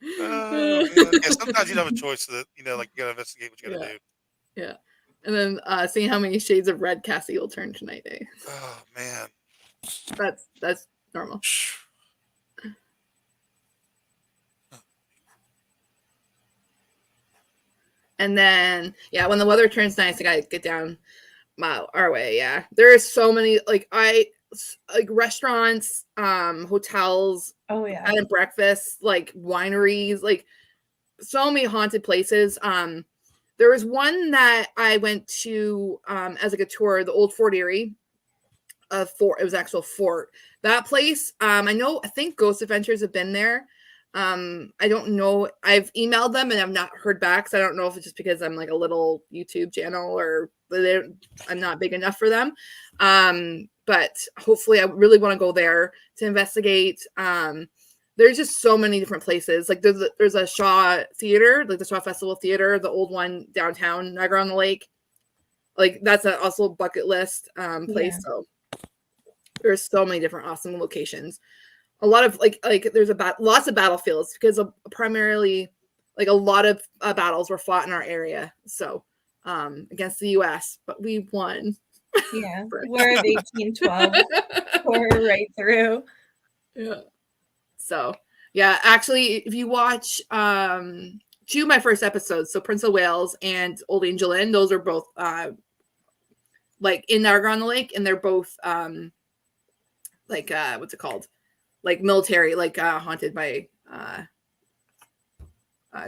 Yeah, sometimes you don't have a choice that like you gotta investigate what you gotta do. Yeah, and then seeing how many shades of red Cassie will turn tonight. Eh? Oh man, that's normal. And then when the weather turns nice, I gotta get down our way. Yeah, there are so many like restaurants, hotels. Oh yeah, bed and breakfast, like wineries, like so many haunted places. There was one that I went to as like a tour, the old Fort Erie fort. It was an actual fort. That place, I think Ghost Adventures have been there. I don't know. I've emailed them and I've not heard back. So I don't know if it's just because I'm like a little YouTube channel or I'm not big enough for them. But hopefully I really want to go there to investigate. There's just so many different places. Like there's a Shaw Theater, like the Shaw Festival Theater, the old one downtown Niagara on the Lake. Like that's also a bucket list place. Yeah. So there's so many different awesome locations. a lot of like there's lots of battlefields because primarily like a lot of battles were fought in our area. So against the U.S., but we won. Yeah, War of 1812 tore right through. Yeah. So yeah, actually, if you watch two of my first episodes, so Prince of Wales and Old Angel Inn, those are both like in Niagara on the Lake, and they're both like what's it called? Like military, like haunted by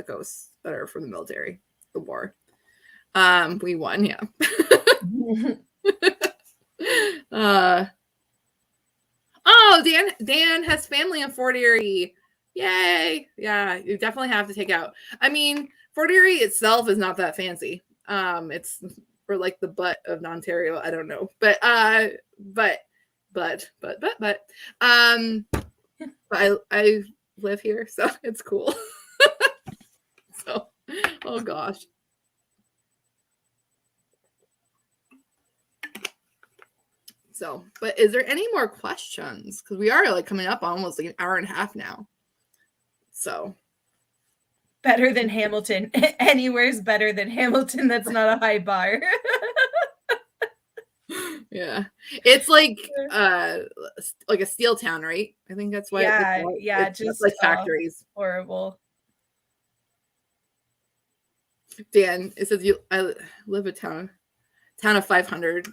ghosts that are from the military, the war. We won, yeah. Oh, Dan has family in Fort Erie. Yay. Yeah, you definitely have to take out. I mean, Fort Erie itself is not that fancy. It's for like the butt of Ontario. I don't know. But I live here, so it's cool. So, oh gosh. So, but is there any more questions? Because we are like coming up on almost like an hour and a half now. So, better than Hamilton. Anywhere's better than Hamilton. That's not a high bar. Yeah, it's like a steel town, right? I think that's why. Yeah, it's just like factories. Horrible. Dan, it says I live in town of 500.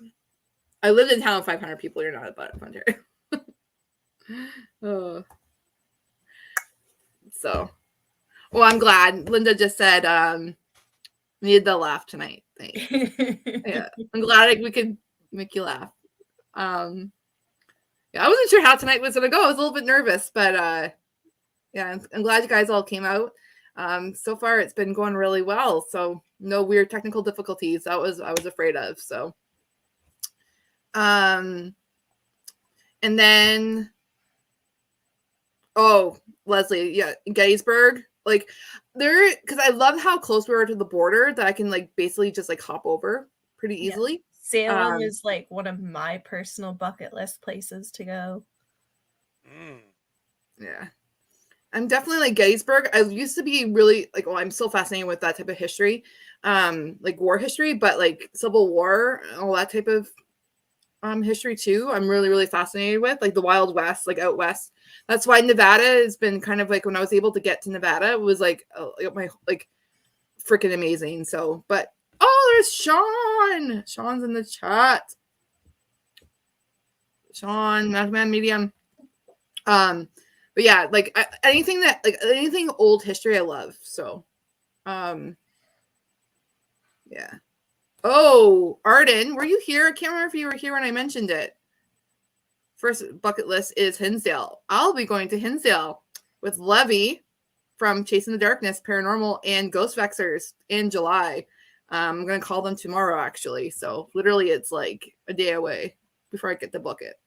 I lived in town of 500 people. You're not a butt of Ontario. Oh. So, well, I'm glad. Linda just said needed the laugh tonight. Thanks. Yeah, I'm glad we could make you laugh. Yeah, I wasn't sure how tonight was gonna go. I was a little bit nervous, but yeah, I'm glad you guys all came out. So far it's been going really well. So no weird technical difficulties. I was afraid of. So and then Leslie, yeah, Gettysburg, like there, because I love how close we were to the border that I can like basically just like hop over pretty easily. Yeah. Salem is like one of my personal bucket list places to go. Yeah, I'm definitely like Gettysburg. I used to be really like, I'm so fascinated with that type of history, like war history, but like Civil War, all that type of history too. I'm really, really fascinated with like the Wild West, like out west. That's why Nevada has been kind of like when I was able to get to Nevada, it was like my like freaking amazing. So, but there's Sean. Sean's in the chat. Sean, Madman Medium. But yeah, like anything old history, I love. So, yeah. Oh, Arden, were you here? I can't remember if you were here when I mentioned it. First bucket list is Hinsdale. I'll be going to Hinsdale with Levy from Chasing the Darkness, Paranormal, and Ghost Vexers in July. I'm going to call them tomorrow, actually. So literally it's like a day away before I get to book it.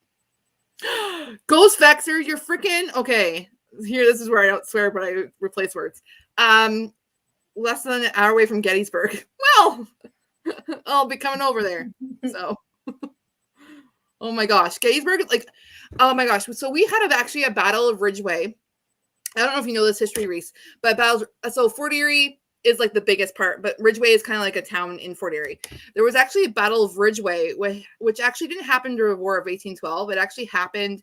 Ghost Vexers, you're freaking... Okay, here, this is where I don't swear, but I replace words. Less than an hour away from Gettysburg. Well... I'll be coming over there. So, oh my gosh, Gettysburg, like, oh my gosh. So we had actually a Battle of Ridgeway. I don't know if you know this history, Reese, but so Fort Erie is like the biggest part, but Ridgeway is kind of like a town in Fort Erie. There was actually a Battle of Ridgeway, which actually didn't happen during the War of 1812. It actually happened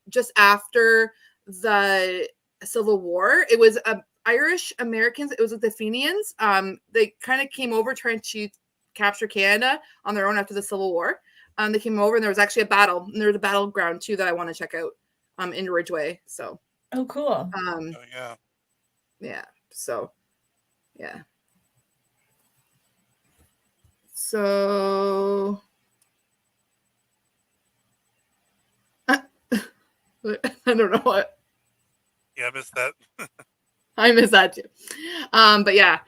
just after the Civil War. It was Irish Americans, it was the Fenians. They kind of came over trying to capture Canada on their own after the Civil War. They came over and there was actually a battle, and there's a battleground too that I want to check out in Ridgeway. So, oh, cool. Yeah. Yeah. So, yeah. So, I don't know what. Yeah, I missed that. I miss that too. But yeah.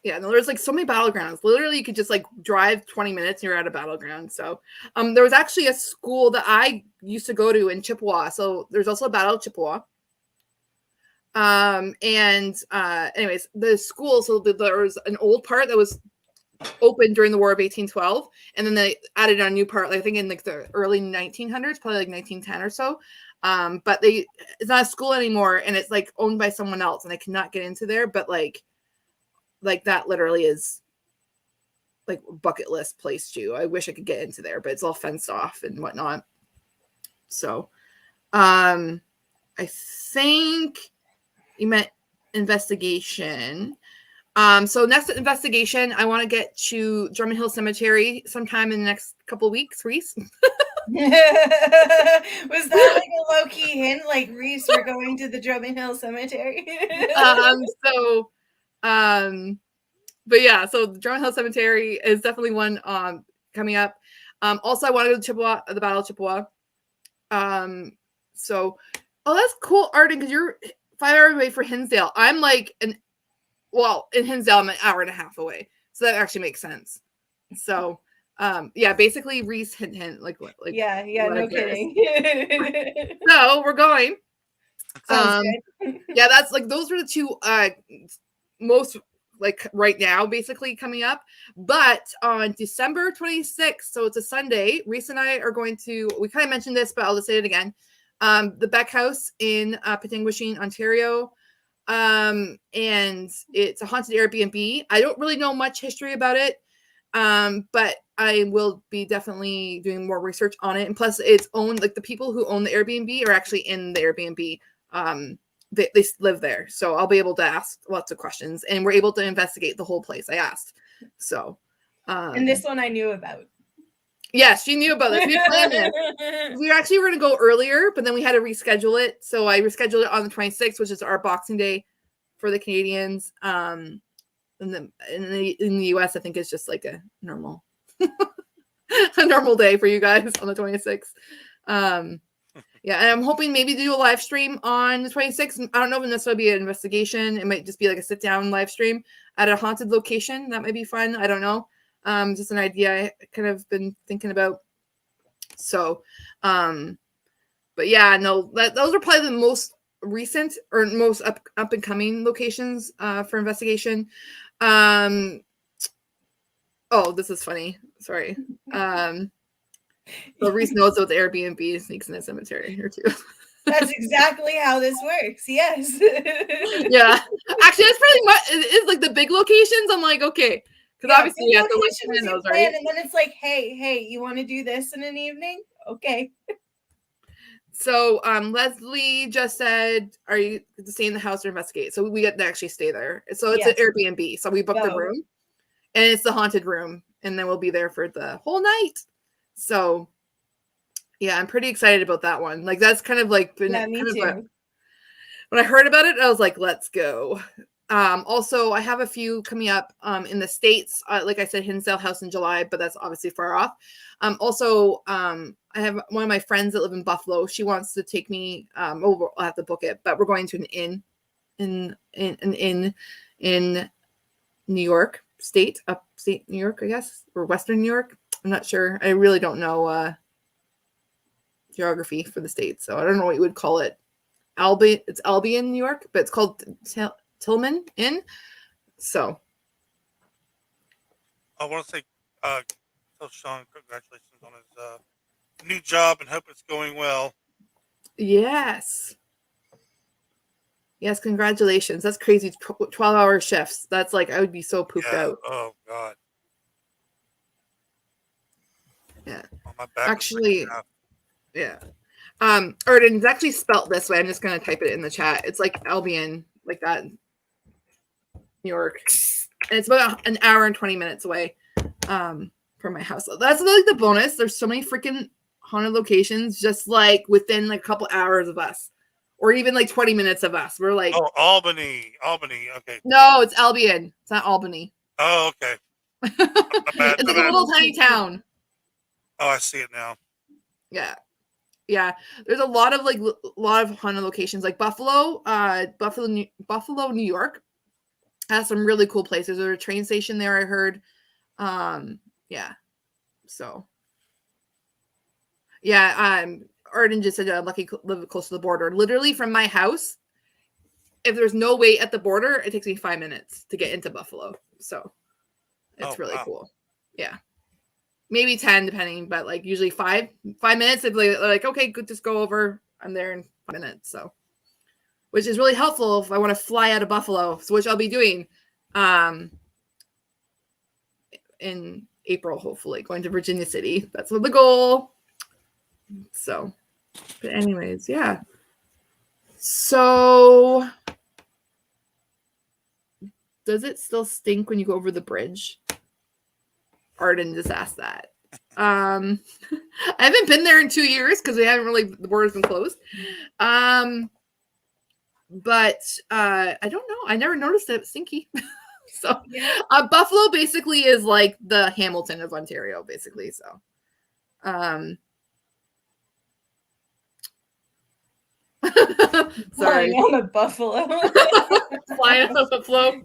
Yeah, no, there's like so many battlegrounds. Literally, you could just like drive 20 minutes and you're at a battleground. So there was actually a school that I used to go to in Chippewa. So there's also a Battle of Chippewa. Anyways, the school, so there was an old part that was opened during the War of 1812, and then they added a new part, like, I think in like the early 1900s, probably like 1910 or so. But it's not a school anymore, and it's like owned by someone else, and I cannot get into there. But like that literally is like bucket list place too. I wish I could get into there, but it's all fenced off and whatnot. So, I think you meant investigation. So next investigation, I want to get to Drummond Hill Cemetery sometime in the next couple of weeks. Reese. Was that like a low-key hint? Like, Reese, we're going to the Drummond Hill Cemetery. But yeah, so the Drummond Hill Cemetery is definitely one coming up. Also, I want to go to Chippewa, the Battle of Chippewa. So, that's cool, Arden, because you're 5 hours away from Hinsdale. I'm like in Hinsdale, I'm an hour and a half away, so that actually makes sense. So, yeah, basically Reese hint, yeah, no kidding. So we're going. Sounds good. Yeah, that's like those are the two most like right now basically coming up. But on December 26th, so it's a Sunday, Reese and I are going to, we kind of mentioned this, but I'll just say it again. The Beck House in Petingwishing, Ontario. And it's a haunted Airbnb. I don't really know much history about it. But I will be definitely doing more research on it. And plus it's owned, like the people who own the Airbnb are actually in the Airbnb. They live there. So I'll be able to ask lots of questions, and we're able to investigate the whole place I asked. So, and this one I knew about. Yeah, she knew about this. We planned it. We actually were going to go earlier, but then we had to reschedule it. So I rescheduled it on the 26th, which is our Boxing Day for the Canadians. In the US, I think it's just like a normal day for you guys on the 26th. Yeah, and I'm hoping maybe to do a live stream on the 26th. I don't know if this will be an investigation. It might just be like a sit down live stream at a haunted location. That might be fun. I don't know. Just an idea I kind of been thinking about. So, but yeah, no, those are probably the most recent or most up and coming locations for investigation. Oh, this is funny. Sorry. So Reese knows about the Airbnb sneaks in the cemetery or two. That's exactly how this works. Yes. Yeah. Actually, that's pretty much it is like the big locations. I'm like, okay. Because obviously you have to like plan those, right? And then it's like, hey, you want to do this in an evening? Okay. So Leslie just said, are you to stay in the house or investigate? So we get to actually stay there. So it's an Airbnb. So we booked the room, and it's the haunted room, and then we'll be there for the whole night. So yeah, I'm pretty excited about that one. Like that's kind of like been me too. When I heard about it, I was like, let's go. Also, I have a few coming up in the States. Like I said, Hinsdale House in July, but that's obviously far off. Also, I have one of my friends that live in Buffalo. She wants to take me over. I'll have to book it, but we're going to an inn in New York State, upstate New York, I guess, or Western New York. I'm not sure. I really don't know geography for the States, so I don't know what you would call it. It's Albion, New York, but it's called Tillman Inn. So I want to say, tell Sean congratulations on his new job and hope it's going well. Yes, congratulations. That's crazy. 12-hour shifts. That's like I would be so pooped out. Oh God. Yeah. On my back actually, yeah. Erden, it's actually spelt this way. I'm just gonna type it in the chat. It's like Albion, like that. New York. And it's about an hour and 20 minutes away from my house. So that's like the bonus. There's so many freaking haunted locations just like within like a couple hours of us. Or even like 20 minutes of us. We're like, oh, Albany. Okay. No, it's Albion. It's not Albany. Oh, okay. It's like a little tiny town. Oh, I see it now. Yeah. There's a lot of haunted locations like Buffalo, New York has some really cool places. There's a train station there, I heard. Yeah. So yeah, Arden just said I'm lucky live close to the border. Literally from my house, if there's no wait at the border, it takes me 5 minutes to get into Buffalo. So It's really wow. cool. Yeah. Maybe 10 depending, but like usually 5 minutes. If they're like, okay, good, just go over. I'm there in 5 minutes. So, which is really helpful if I want to fly out of Buffalo, so which I'll be doing in April, hopefully, going to Virginia City. That's the goal. So, but anyways, yeah. So, does it still stink when you go over the bridge? Arden just asked that. I haven't been there in 2 years because we haven't really, the border's been closed. But I don't know. I never noticed that it was stinky. So Buffalo basically is like the Hamilton of Ontario, basically. So sorry. Flying on a buffalo. Flying on a buffalo.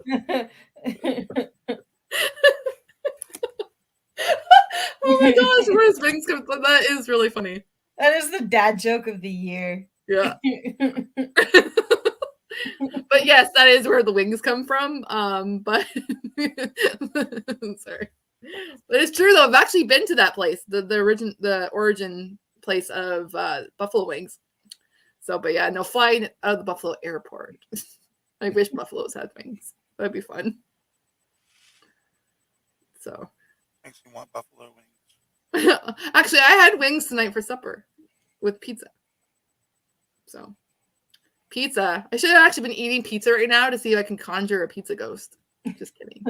Oh my gosh, where's wings come from? That is really funny. That is the dad joke of the year. Yeah. But yes, that is where the wings come from. But sorry. But it's true though. I've actually been to that place, the origin place of buffalo wings. So, but yeah, no, flying out of the Buffalo airport. I wish buffaloes had wings. That'd be fun. So Makes me want buffalo wings. actually, I had wings tonight for supper with pizza. So pizza. I should have actually been eating pizza right now to see if I can conjure a pizza ghost. Just kidding.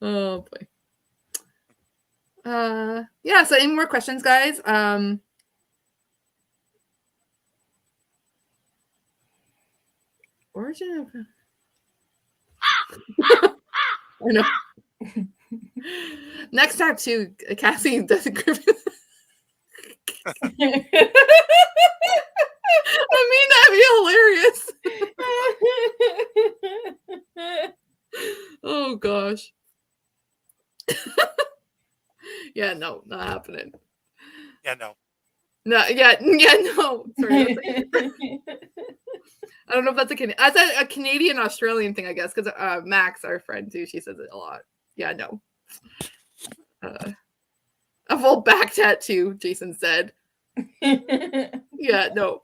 Oh boy. Yeah, so any more questions, guys? Origin of I know. Next tattoo, Cassie does Griffin. I mean, that'd be hilarious. Oh gosh. Yeah, no, not happening. Yeah, no. No, yeah, no. Sorry, I don't know if that's a Canadian Australian thing, I guess, because Max, our friend too, she says it a lot. Yeah, no. A full back tattoo, Jason said. Yeah, no.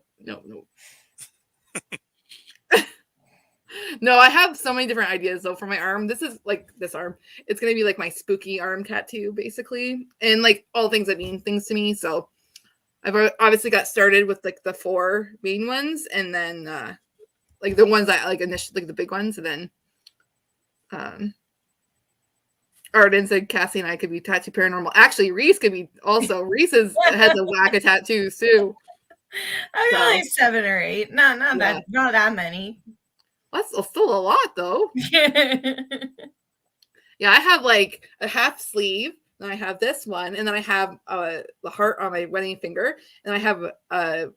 No, I have so many different ideas though for my arm. This is like this arm. It's gonna be like my spooky arm tattoo, basically, and like all things that mean things to me. So I've obviously got started with like the 4 main ones, and then like the ones that like initially, like the big ones, and then Arden said Cassie and I could be tattoo paranormal. Actually, Reese could be also. Reese has a whack of tattoos too. I got like 7 or 8. Not that many. That's still a lot though. Yeah, I have like a half sleeve, and I have this one, and then I have the heart on my wedding finger, and I have on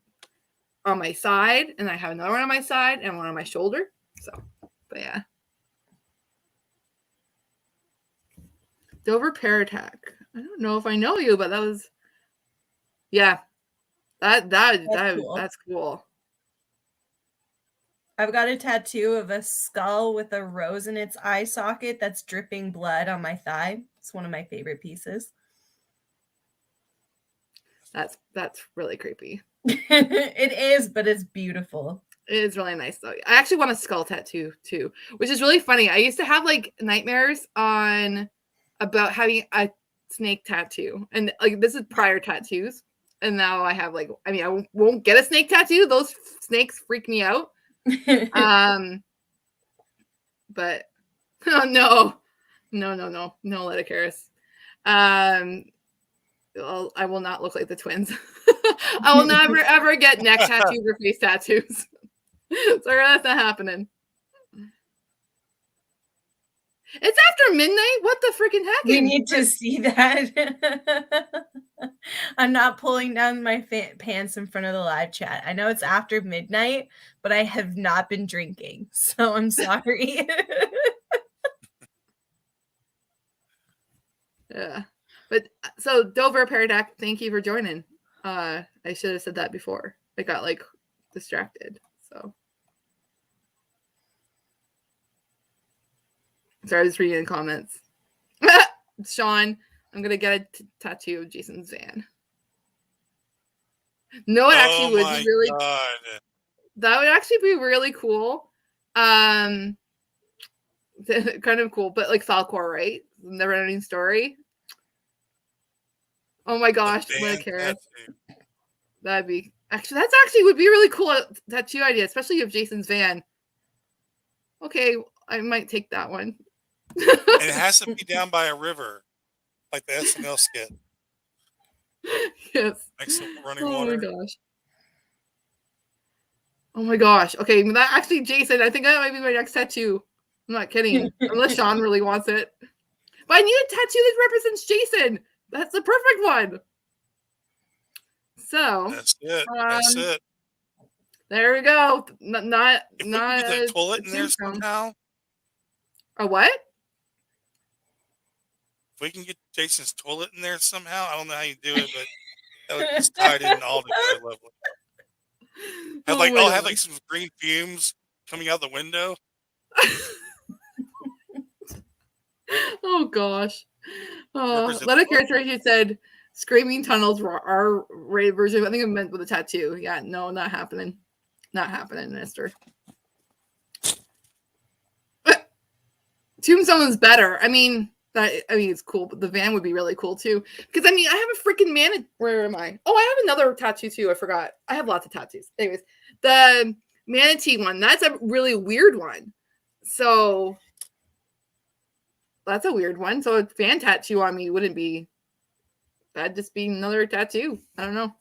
my side, and I have another one on my side, and one on my shoulder. So, but yeah. Dover Pear Attack. I don't know if I know you, but that was, yeah, that's cool. I've got a tattoo of a skull with a rose in its eye socket that's dripping blood on my thigh. It's one of my favorite pieces. That's really creepy. It is, but it's beautiful. It is really nice though. I actually want a skull tattoo too, which is really funny. I used to have like nightmares about having a snake tattoo, and like this is prior tattoos, and now I have like, I mean, I won't get a snake tattoo. Those snakes freak me out. But oh, no, Letticaris. Well, I will not look like the twins. I will never ever get neck tattoos or face tattoos. Sorry, that's not happening. It's after midnight. What the freaking heck? We need to see that. I'm not pulling down my pants in front of the live chat. I know it's after midnight, but I have not been drinking, so I'm sorry. Yeah. But so Dover Paradox, thank you for joining. I should have said that before. I got like distracted. So Sorry, I was reading in comments. Sean, I'm gonna get a tattoo of Jason's van. No, it actually would be really. God. That would actually be really cool. Kind of cool, but like Falcor, right? Never ending story. Oh my gosh, what a carrot. That'd be that's actually would be a really cool tattoo idea, especially if Jason's van. Okay, I might take that one. It has to be down by a river, like the SNL skit. Yes. Next to running water. Oh my gosh. Oh my gosh. Okay, that actually, Jason, I think that might be my next tattoo. I'm not kidding. Unless Sean really wants it. But I need a tattoo that represents Jason. That's the perfect one. So that's it. That's it. There we go. Not if we can get the toilet in there somehow. A what? If we can get Jason's toilet in there somehow, I don't know how you do it, but that would just tie it in all together lovely. I'll have like some green fumes coming out the window. Oh gosh. Let a character he said screaming tunnels are rated version. I think it meant with a tattoo. Yeah, no, not happening. Not happening, mister. Tombstone is better. I mean, it's cool, but the van would be really cool too. Because I mean, I have a freaking man. Where am I? Oh, I have another tattoo too. I forgot. I have lots of tattoos. Anyways, the manatee one. That's a really weird one. So that's a weird one. So a fan tattoo on me wouldn't be. That'd just be another tattoo. I don't know.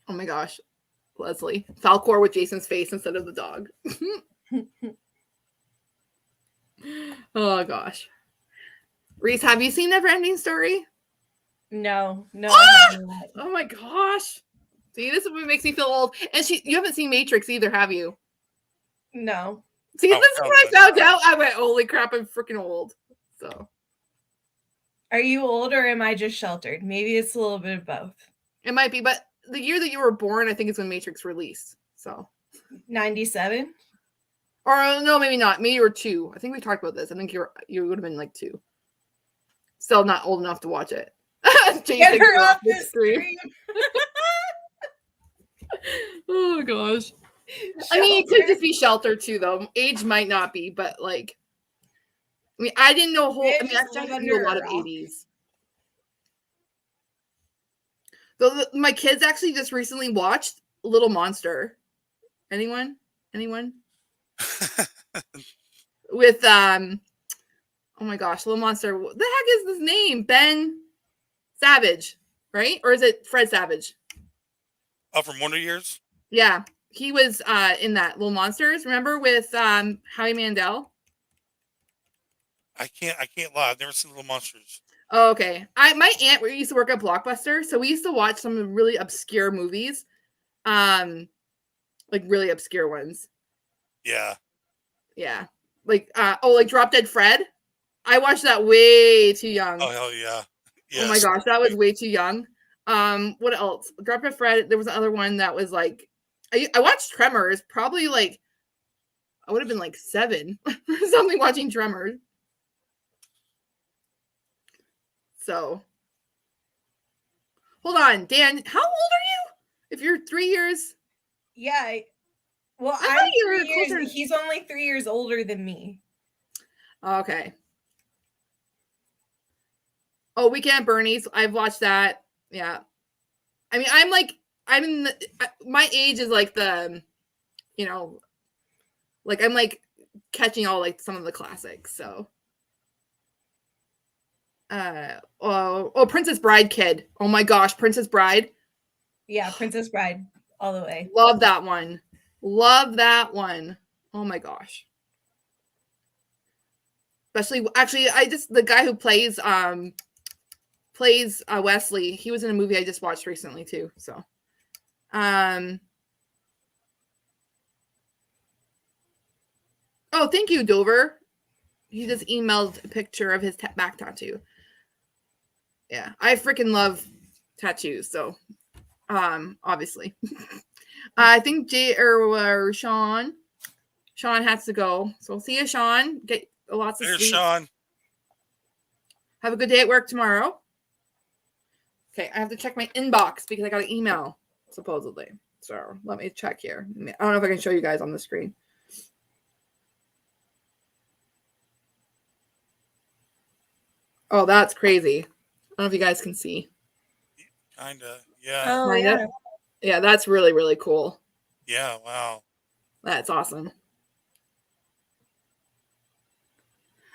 Oh my gosh, Leslie Falcor with Jason's face instead of the dog. Oh gosh, Reese, have you seen Neverending Story? No. Oh my gosh, see, this is what makes me feel old. And you haven't seen Matrix either, have you? No. See, this is what I found out. I went, holy crap, I'm freaking old. So, are you old or am I just sheltered? Maybe it's a little bit of both. It might be, but the year that you were born, I think is when Matrix released. So 97. Or no, maybe not. Maybe you were 2. I think we talked about this. I think you would have been like 2. Still not old enough to watch it. Get her off the screen. Oh gosh. I mean, it could just be shelter too, though. Age might not be, but like, I mean, I didn't know I knew a lot of 80s. So my kids actually just recently watched Little Monster. Anyone? With oh my gosh, Little Monster. What the heck is his name? Ben Savage, right? Or is it Fred Savage? Oh, from Wonder Years? Yeah. He was in that Little Monsters, remember, with Howie Mandel? I can't lie. I've never seen Little Monsters. Oh, okay. My aunt used to work at Blockbuster, so we used to watch some really obscure movies. Like really obscure ones. Yeah. Yeah. Like like Drop Dead Fred. I watched that way too young. Oh hell yeah. Yes. Oh my gosh, that was way too young. What else? Drop Dead Fred. There was another one that was like I watched Tremors, probably like I would have been like 7 or something watching Tremors. So hold on, Dan, how old are you? If you're 3 years. Yeah. Well, I'm 3 years. He's only 3 years older than me. Okay. Oh, Weekend at Bernie's. I've watched that. Yeah. I mean, my age is like the, like I'm like catching all like some of the classics. So, Princess Bride kid. Oh my gosh, Princess Bride. Yeah, Princess Bride all the way. Love that one. Oh my gosh. Especially, the guy who plays Wesley. He was in a movie I just watched recently too. So, oh, thank you, Dover. He just emailed a picture of his back tattoo. Yeah, I freaking love tattoos. So, obviously, I think Jay or Sean. Sean has to go. So see you, Sean. Get lots of There's sleep. Sean. Have a good day at work tomorrow. Okay, I have to check my inbox because I got an email, supposedly. So let me check here. I don't know if I can show you guys on the screen. Oh, that's crazy. I don't know if you guys can see. Kinda. Yeah. Oh, Kinda. yeah. Yeah, that's really, really cool. Yeah. Wow. That's awesome.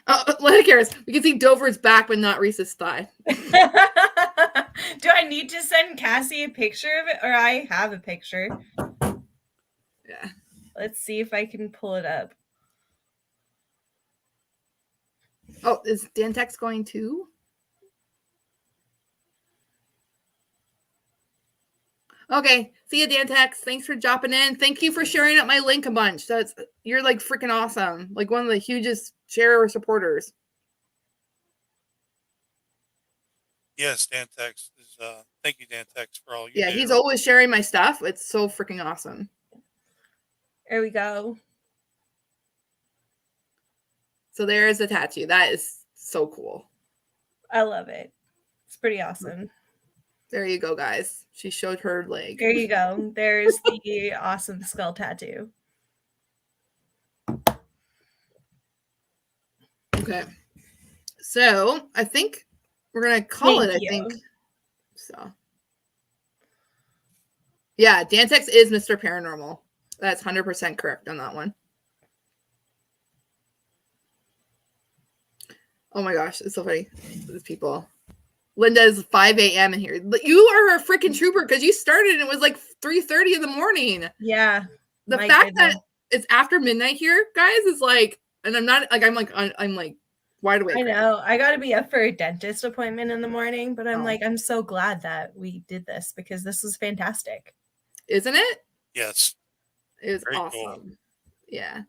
Oh, Lennicaris, we can see Dover's back, but not Reese's thigh. Do I need to send Cassie a picture of it? Or I have a picture. Yeah. Let's see if I can pull it up. Oh, is Dantex going too? Okay. See you, Dantex. Thanks for dropping in. Thank you for sharing up my link a bunch. You're like freaking awesome. Like one of the hugest share supporters. Yes, Dantex is. Thank you, Dantex, for all you do. Yeah, he's always sharing my stuff. It's so freaking awesome. There we go. So there is a tattoo. That is so cool. I love it. It's pretty awesome. There you go, guys. She showed her leg. There you go. There's the awesome skull tattoo. Okay. So I think we're going to call it, I think. So. Yeah, Dantex is Mr. Paranormal. That's 100% correct on that one. Oh my gosh, it's so funny. These people. Linda's 5 a.m. in here. You are a freaking trooper because you started and it was like 3:30 in the morning. Yeah. The fact that it's after midnight here, guys, is like, and I'm like wide awake. I know. I got to be up for a dentist appointment in the morning, but I'm so glad that we did this because this is fantastic. Isn't it? Yes. It was Very awesome. Cool. Yeah.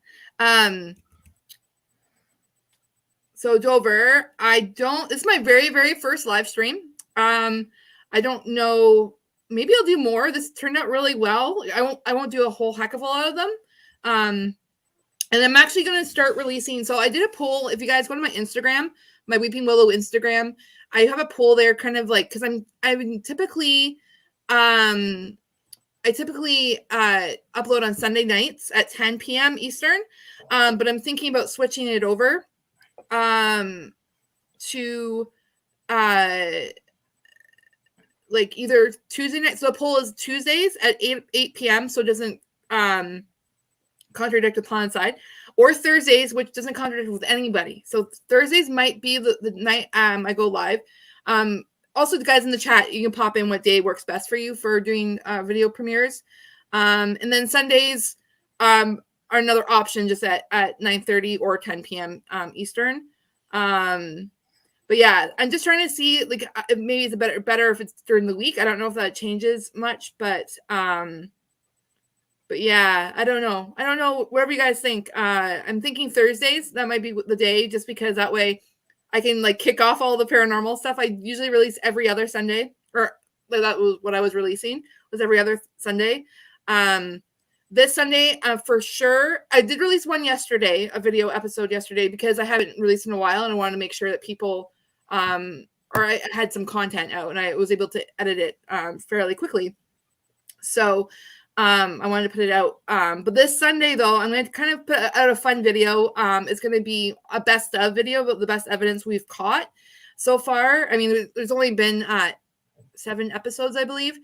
So Dover, this is my very, very first live stream. I don't know. Maybe I'll do more. This turned out really well. I won't do a whole heck of a lot of them. And I'm actually going to start releasing. So I did a poll. If you guys go to my Instagram, my Weeping Willow Instagram, I have a poll there kind of like, cause I typically upload on Sunday nights at 10 p.m. Eastern. But I'm thinking about switching it over to like either Tuesday night. So the poll is Tuesdays at 8 p.m. So it doesn't contradict with Planet Side, or Thursdays, which doesn't contradict with anybody. So Thursdays might be the night I go live. Also, the guys in the chat, you can pop in what day works best for you for doing video premieres. And then Sundays are another option just at 9:30 or 10 p.m. Eastern. But yeah, I'm just trying to see like maybe it's better if it's during the week. I don't know if that changes much, but yeah, I don't know. Whatever you guys think. I'm thinking Thursdays. That might be the day, just because that way I can like kick off all the paranormal stuff. I usually release every other Sunday, or like, that was what I was releasing, was every other Sunday. This Sunday, for sure. I did release one yesterday, a video episode yesterday, because I haven't released in a while, and I wanted to make sure that people, or I had some content out, and I was able to edit it fairly quickly. So I wanted to put it out. But this Sunday, though, I'm going to kind of put out a fun video. It's going to be a best of video about the best evidence we've caught so far. I mean, there's only been 7 episodes, I believe.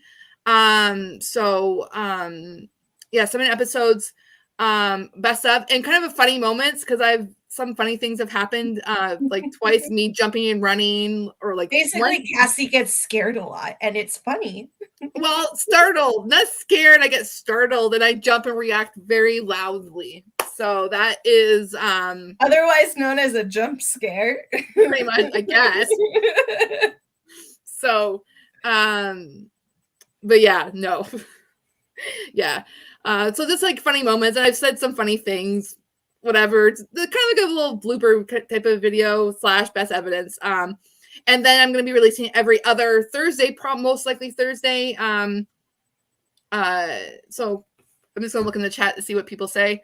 Yeah, 7 episodes, best of, and kind of a funny moments, because some funny things have happened, like twice me jumping and running, or like basically Cassie gets scared a lot, and it's funny. Well, startled, not scared. I get startled and I jump and react very loudly. So that is otherwise known as a jump scare. Pretty much, I guess. So but yeah, no. Yeah. So just like funny moments, and I've said some funny things, whatever. It's kind of like a little blooper type of video / best evidence. And then I'm going to be releasing every other Thursday, most likely Thursday. So I'm just going to look in the chat to see what people say.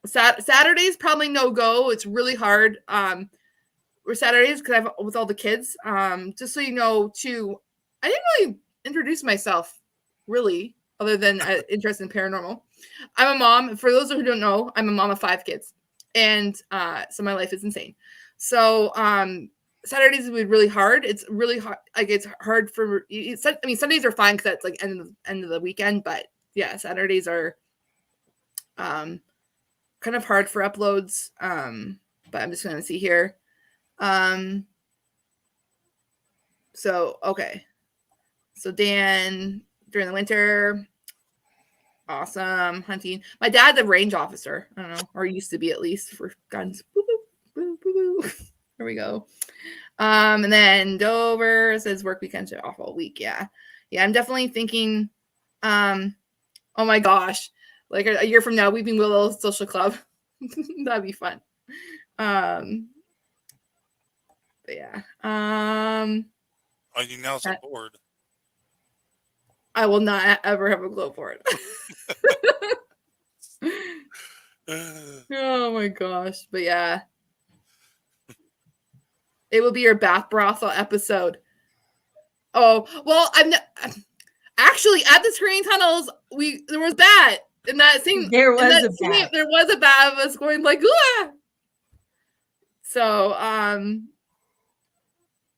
Saturday's probably no go. It's really hard. Or Saturdays because I've with all the kids. Just so you know, too, I didn't really introduce myself, really, other than interest in paranormal. I'm a mom. For those who don't know, I'm a mom of 5 kids, and so my life is insane. So Saturdays would be really hard. It's really hard. Like it's hard for. I mean, Sundays are fine because that's like end of the weekend. But yeah, Saturdays are kind of hard for uploads. But I'm just gonna see here. So okay. So Dan during the winter. Awesome hunting. My dad's a range officer. I don't know, or used to be at least for guns. Boop, boop, boop, boop, boop. There we go. And then Dover says work weekends are off all week. Yeah. I'm definitely thinking. Oh my gosh, like a year from now, Weeping Willow Social Club. That'd be fun. But yeah. Are you now bored? I will not ever have a glow board. Oh my gosh. But yeah. It will be your bath brothel episode. Oh, well, I'm not, actually at the screening tunnels, there was bat in that scene. There was a bat. There was a bat of us going like, ah! So,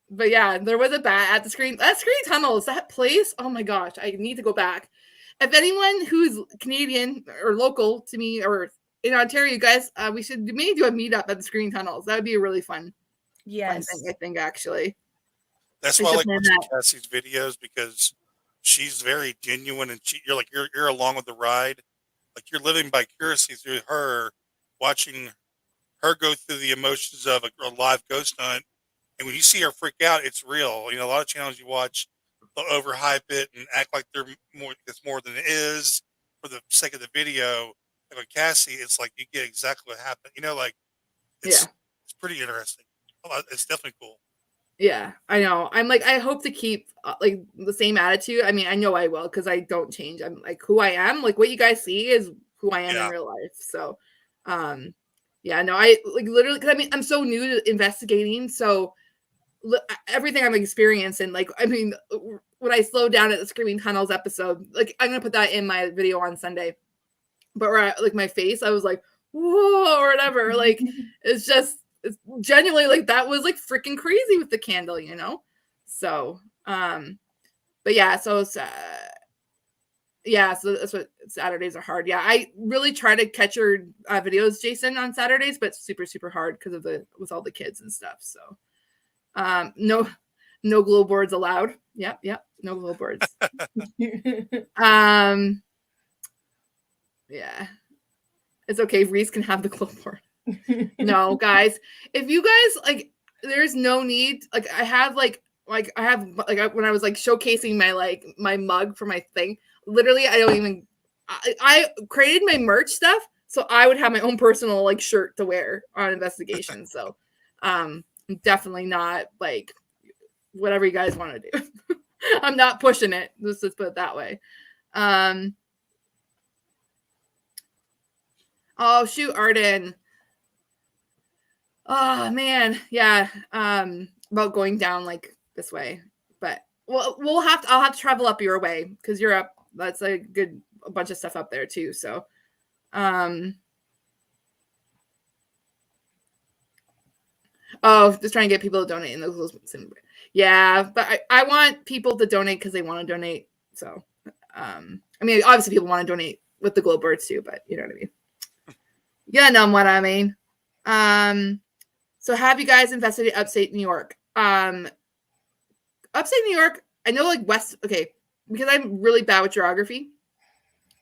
but yeah, there was a bat at the screen tunnels. That place, oh my gosh, I need to go back. If anyone who's Canadian or local to me or in Ontario, you guys, we should maybe do a meetup at the screening tunnels. That would be a really fun. Yes, fun thing, I think actually. That's why I like watching Cassie's videos because she's very genuine and you're along with the ride. Like you're living vicariously through her, watching her go through the emotions of a live ghost hunt. And when you see her freak out, it's real. You know, a lot of channels you watch, they'll overhype it and act like it's more than it is for the sake of the video. And with Cassie, it's like you get exactly what happened. You know, like it's pretty interesting. It's definitely cool. Yeah, I know. I'm like, I hope to keep like the same attitude. I mean, I know I will because I don't change. I'm like who I am. Like what you guys see is who I am in real life. So, yeah, no, I like literally because I mean I'm so new to investigating. So everything I'm experiencing, like I mean, when I slowed down at the Screaming Tunnels episode, like I'm gonna put that in my video on Sunday. But like my face, I was like, whoa, or whatever. Like it's genuinely like that was like freaking crazy with the candle, you know. So, but yeah, so yeah, so that's what Saturdays are hard. Yeah, I really try to catch your videos, Jason, on Saturdays, but super hard because of with all the kids and stuff. So, no glow boards allowed. Yep, no glow boards. Yeah, it's okay. Reese can have the glow board. No, guys, if you guys like, there's no need. Like, I have when I was like showcasing my mug for my thing. Literally, I created my merch stuff so I would have my own personal like shirt to wear on investigation. So, definitely not like whatever you guys want to do. I'm not pushing it. Let's just put it that way. Oh shoot, Arden. Oh man, yeah. About going down like this way, but I'll have to travel up your way because you're up. That's a bunch of stuff up there too. So, oh, just trying to get people to donate in those. Yeah, but I want people to donate because they want to donate. So, I mean, obviously people want to donate with the glow birds too, but you know what I mean. Yeah, know what I mean. So have you guys investigated upstate New York? Upstate New York, I know like west, okay, because I'm really bad with geography.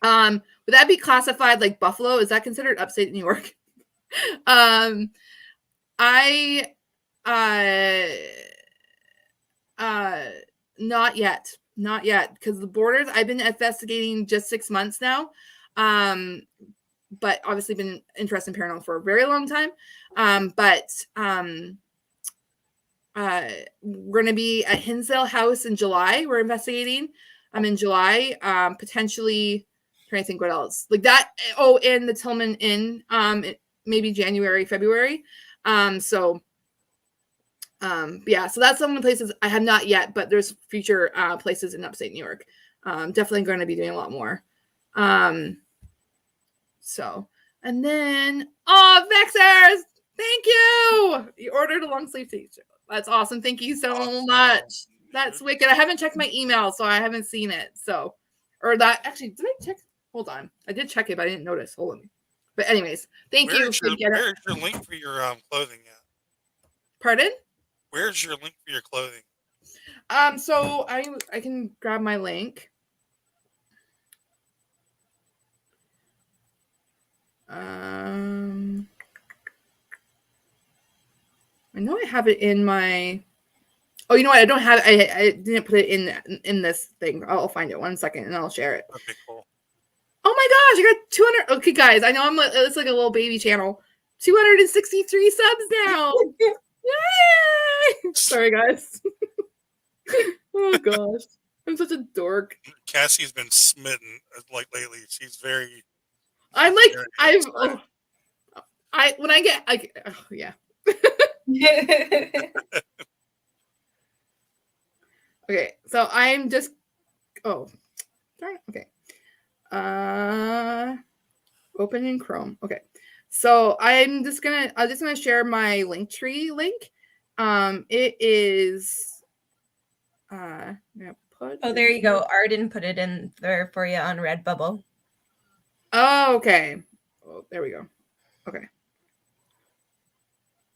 Would that be classified like Buffalo? Is that considered upstate New York? Not yet. Not yet. Because the borders, I've been investigating just 6 months now. But obviously been interested in paranormal for a very long time. We're going to be at Hinsdale House in July. We're investigating. In July, potentially trying to think what else like that. Oh, and the Tillman Inn, maybe January, February. So that's some of the places I have not yet, but there's future places in upstate New York. Definitely going to be doing a lot more. So, and then, Vexers, thank you. You ordered a long sleeve t-shirt. That's awesome. Thank you so much. That's wicked. I haven't checked my email, so I haven't seen it. So, or that actually, did I check? Hold on. I did check it, but I didn't notice. Hold on. But anyways, thank you. Where's your link for your clothing at? Pardon? Where's your link for your clothing? So I can grab my link. I know I have it in my. Oh, you know what? I don't have. I didn't put it in this thing. I'll find it 1 second and I'll share it. Okay, cool. Oh my gosh! I got 200. Okay, guys, I know it's like a little baby channel. 263 subs now. Yay! Sorry, guys. Oh gosh, I'm such a dork. Cassie's been smitten like lately. She's very. I'm like when I get yeah. Okay, so I'm just okay. Open in Chrome. Okay. So I'm just gonna share my Linktree link. It is there you go. Arden put it in there for you on Redbubble. Oh, okay. Oh, there we go. Okay.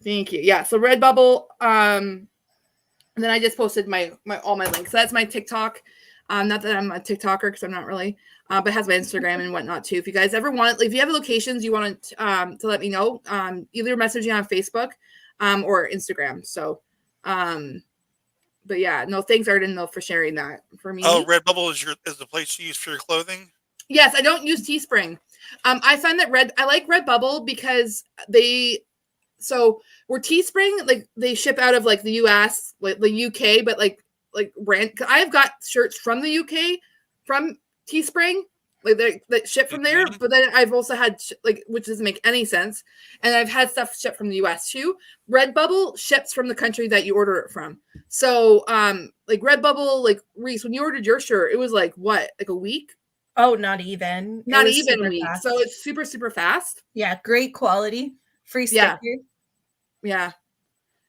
Thank you. Yeah, so Redbubble, and then I just posted my all my links. So that's my TikTok. Not that I'm a TikToker because I'm not really, but it has my Instagram and whatnot too. If you guys ever want, if you have locations you want to let me know, either message me on Facebook, or Instagram. So, but yeah, no, thanks Arden though for sharing that for me. Oh, Redbubble is the place you use for your clothing? Yes, I don't use Teespring. I find that I like Redbubble because we're Teespring, like they ship out of like the US, like the UK, but like brand. I've got shirts from the UK from Teespring, like they ship from there. But then I've also had which doesn't make any sense, and I've had stuff shipped from the US too. Redbubble ships from the country that you order it from. So like Redbubble, like Reese, when you ordered your shirt, it was like what, like a week? Oh, not even. Not even a week. Fast. So it's super, super fast. Yeah, great quality. Free sticker. Yeah.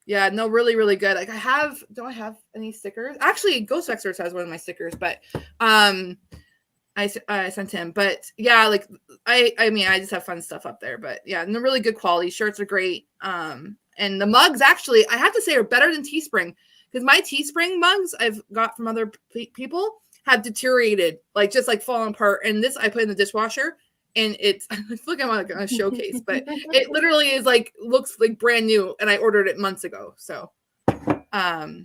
Yeah, no, really, really good. Like do I have any stickers? Actually, Ghost Vexers has one of my stickers, but I sent him. But yeah, like I mean, I just have fun stuff up there. But yeah, and they're really good quality. Shirts are great. And the mugs actually, I have to say, are better than Teespring because my Teespring mugs I've got from other people have deteriorated, like just like fallen apart. And this I put in the dishwasher, and it's looking like a showcase, but it literally is like looks like brand new, and I ordered it months ago. So, but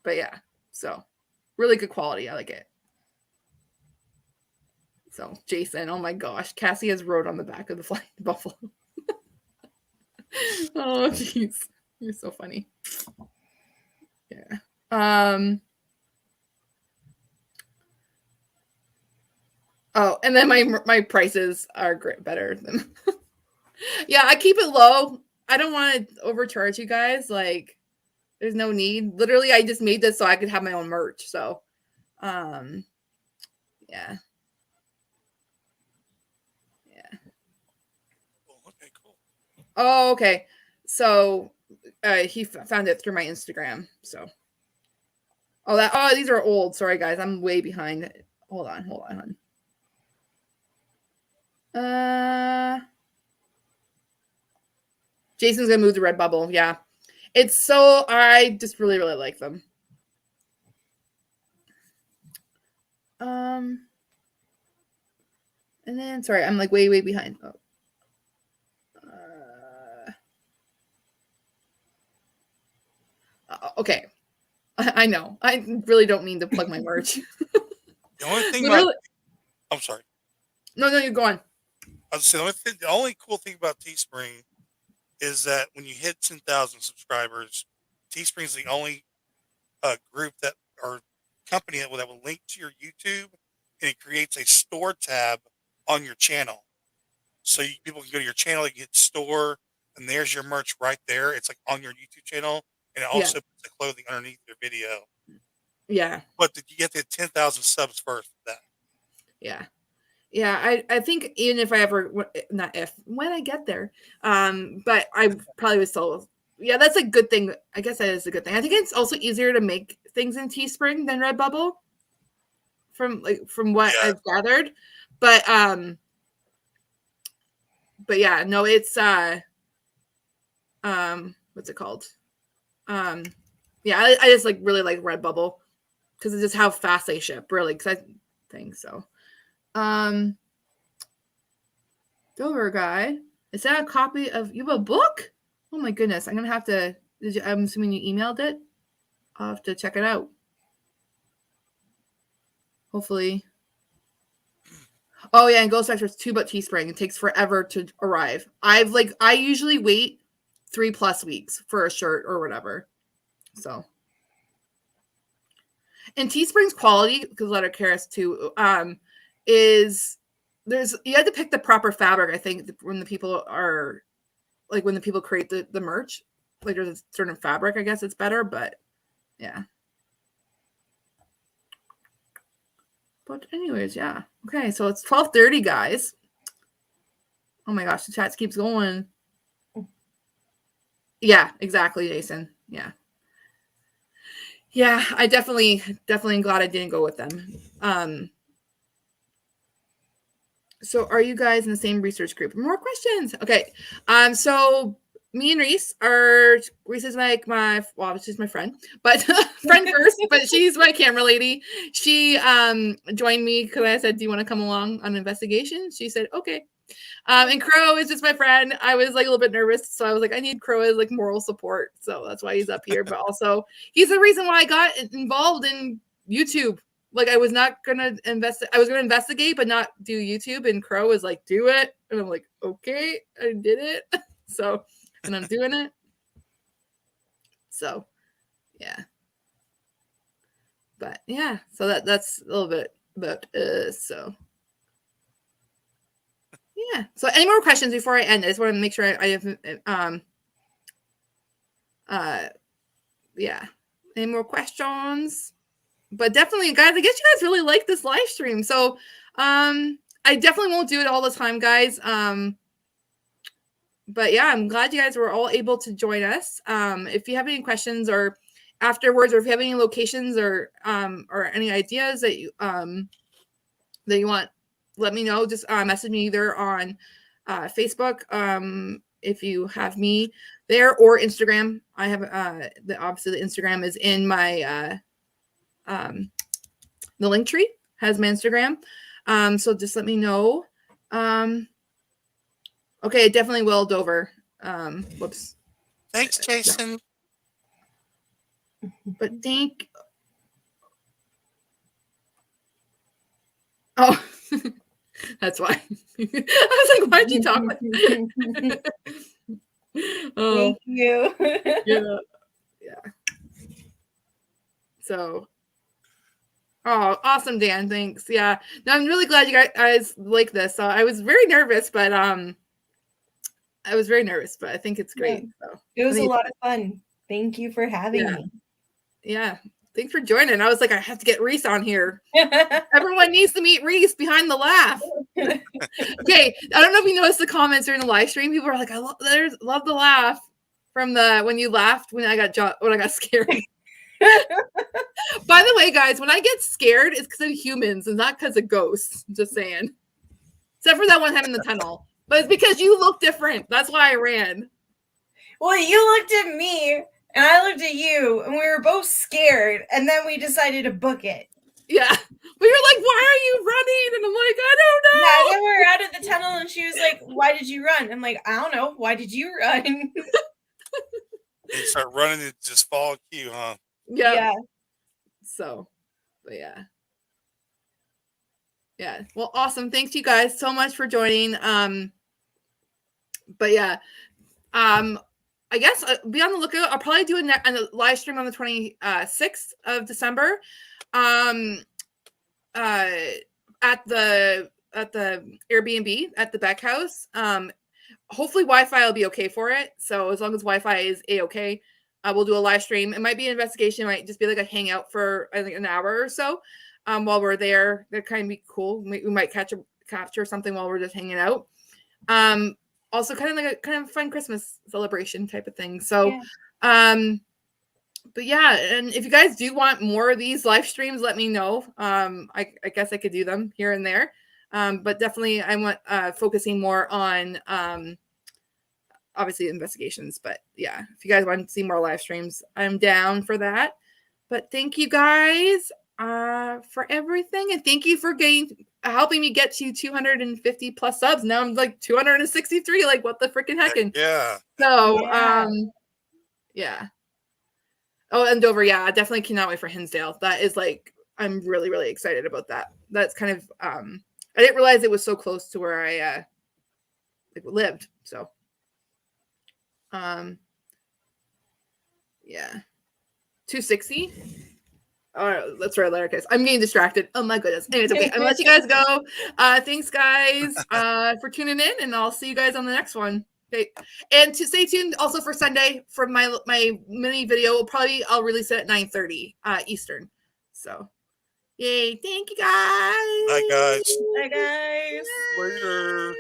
yeah, so really good quality. I like it. So Jason, oh my gosh, Cassie has wrote on the back of the flying buffalo. Oh jeez, you're so funny. Yeah. Oh, and then my prices are better than. Yeah, I keep it low. I don't want to overcharge you guys. Like, there's no need. Literally, I just made this so I could have my own merch. So, yeah. Okay, cool. Oh, okay. So, he found it through my Instagram. So, these are old. Sorry, guys. I'm way behind. Hold on. Jason's gonna move to Redbubble. Yeah, I just really, really like them. And then sorry, I'm like way behind. Oh. Okay, I know. I really don't mean to plug my merch. The only thing I'm sorry. No, you go on. I was saying the only cool thing about Teespring is that when you hit 10,000 subscribers, Teespring is the only group or company that will link to your YouTube and it creates a store tab on your channel. So people can go to your channel, you hit store, and there's your merch right there. It's like on your YouTube channel, and it also puts the clothing underneath your video. Yeah. But you get to 10,000 subs first for that. Yeah. Yeah, I think even if I ever, not if, when I get there, but I probably would still, yeah, that's a good thing. I guess that is a good thing. I think it's also easier to make things in Teespring than Redbubble from what I've gathered. But yeah, no, it's, what's it called? Yeah, I just like really like Redbubble because it's just how fast they ship, really, because I think so. Dover guy, is that a copy of you have a book? Oh my goodness, I'm gonna have to. I'm assuming you emailed it. I'll have to check it out. Hopefully. Oh yeah, and Ghost Factor's 2 but Teespring. It takes forever to arrive. I usually wait 3+ weeks for a shirt or whatever. So. And Teespring's quality, because Lettercaris too, is you have to pick the proper fabric. I think when the people are like when the people create the merch, like there's a certain fabric. I guess it's better, but yeah. But anyways, yeah. Okay, so it's 12:30, guys. Oh my gosh, the chat keeps going. Yeah, exactly, Jason. Yeah. Yeah, I definitely am glad I didn't go with them. So are you guys in the same research group? More questions. Okay. So me and Reese is like she's my friend, but friend first, but she's my camera lady. She joined me because I said, do you want to come along on an investigation? She said, okay. And Crow is just my friend. I was like a little bit nervous, so I was like, I need Crow as like moral support. So that's why he's up here. But also he's the reason why I got involved in YouTube. Like I was not gonna I was gonna investigate, but not do YouTube. And Crow was like, do it. And I'm like, okay, I did it. So, and I'm doing it. So, yeah. But yeah, so that's a little bit about so. Yeah. So any more questions before I end? I just want to make sure I have yeah. Any more questions? But definitely, guys, I guess you guys really like this live stream. So I definitely won't do it all the time, guys. But yeah, I'm glad you guys were all able to join us. If you have any questions or afterwards, or if you have any locations or any ideas that you want, let me know. Just message me either on Facebook if you have me there, or Instagram. I have obviously the Instagram is in my the link tree has my Instagram. So just let me know. Okay, I definitely will, Dover. Whoops. Thanks, Jason. But oh, that's why. I was like, why'd you talk like that? Oh, thank you. Yeah. So, oh, awesome, Dan. Thanks. Yeah. No, I'm really glad you guys like this. So I was very nervous, but I think it's great. Yeah. So It was a lot of fun. Thank you for having me. Yeah. Thanks for joining. I was like, I have to get Reese on here. Everyone needs to meet Reese behind the laugh. Okay. I don't know if you noticed the comments during the live stream. People are like, I love the laugh from when you laughed when I got scared. By the way, guys, when I get scared, it's because of humans and not because of ghosts. Just saying. Except for that one time in the tunnel. But it's because you look different. That's why I ran. Well, you looked at me and I looked at you and we were both scared. And then we decided to book it. Yeah. But you're like, why are you running? And I'm like, I don't know. Yeah, and then we were out of the tunnel and she was like, why did you run? I'm like, I don't know. Why did you run? You start running and just follow cue, huh? Yeah. So, but yeah. Yeah. Well, awesome. Thanks you guys so much for joining. But yeah. I guess be on the lookout. I'll probably do a live stream on the 26th of December. at the Airbnb at the Beck house. Hopefully Wi-Fi will be okay for it. So as long as Wi-Fi is a-okay, we'll do a live stream. It might be an investigation. It might just be like a hangout for I think an hour or so. While we're there, that kind of be cool. We might capture something while we're just hanging out. Also kind of like a kind of fun Christmas celebration type of thing. So, but yeah, and if you guys do want more of these live streams, let me know. I guess I could do them here and there. But definitely I want focusing more on obviously investigations. But yeah, if you guys want to see more live streams, I'm down for that. But thank you guys for everything, and thank you for helping me get to 250 plus subs. Now I'm like 263. Like what the freaking heckin'? Yeah. So yeah. Oh, and Dover, yeah, I definitely cannot wait for Hinsdale. That is like I'm really, really excited about that. That's kind of I didn't realize it was so close to where I lived. So yeah. 260. Oh, let's write a letter, guys. I'm getting distracted. Oh my goodness. Anyways, okay, I'm gonna let you guys go. Thanks, guys, for tuning in, and I'll see you guys on the next one. Okay, and to stay tuned also for Sunday for my mini video. I'll release it at 9:30 Eastern. So, yay! Thank you, guys. Bye, guys. Bye, guys. Later.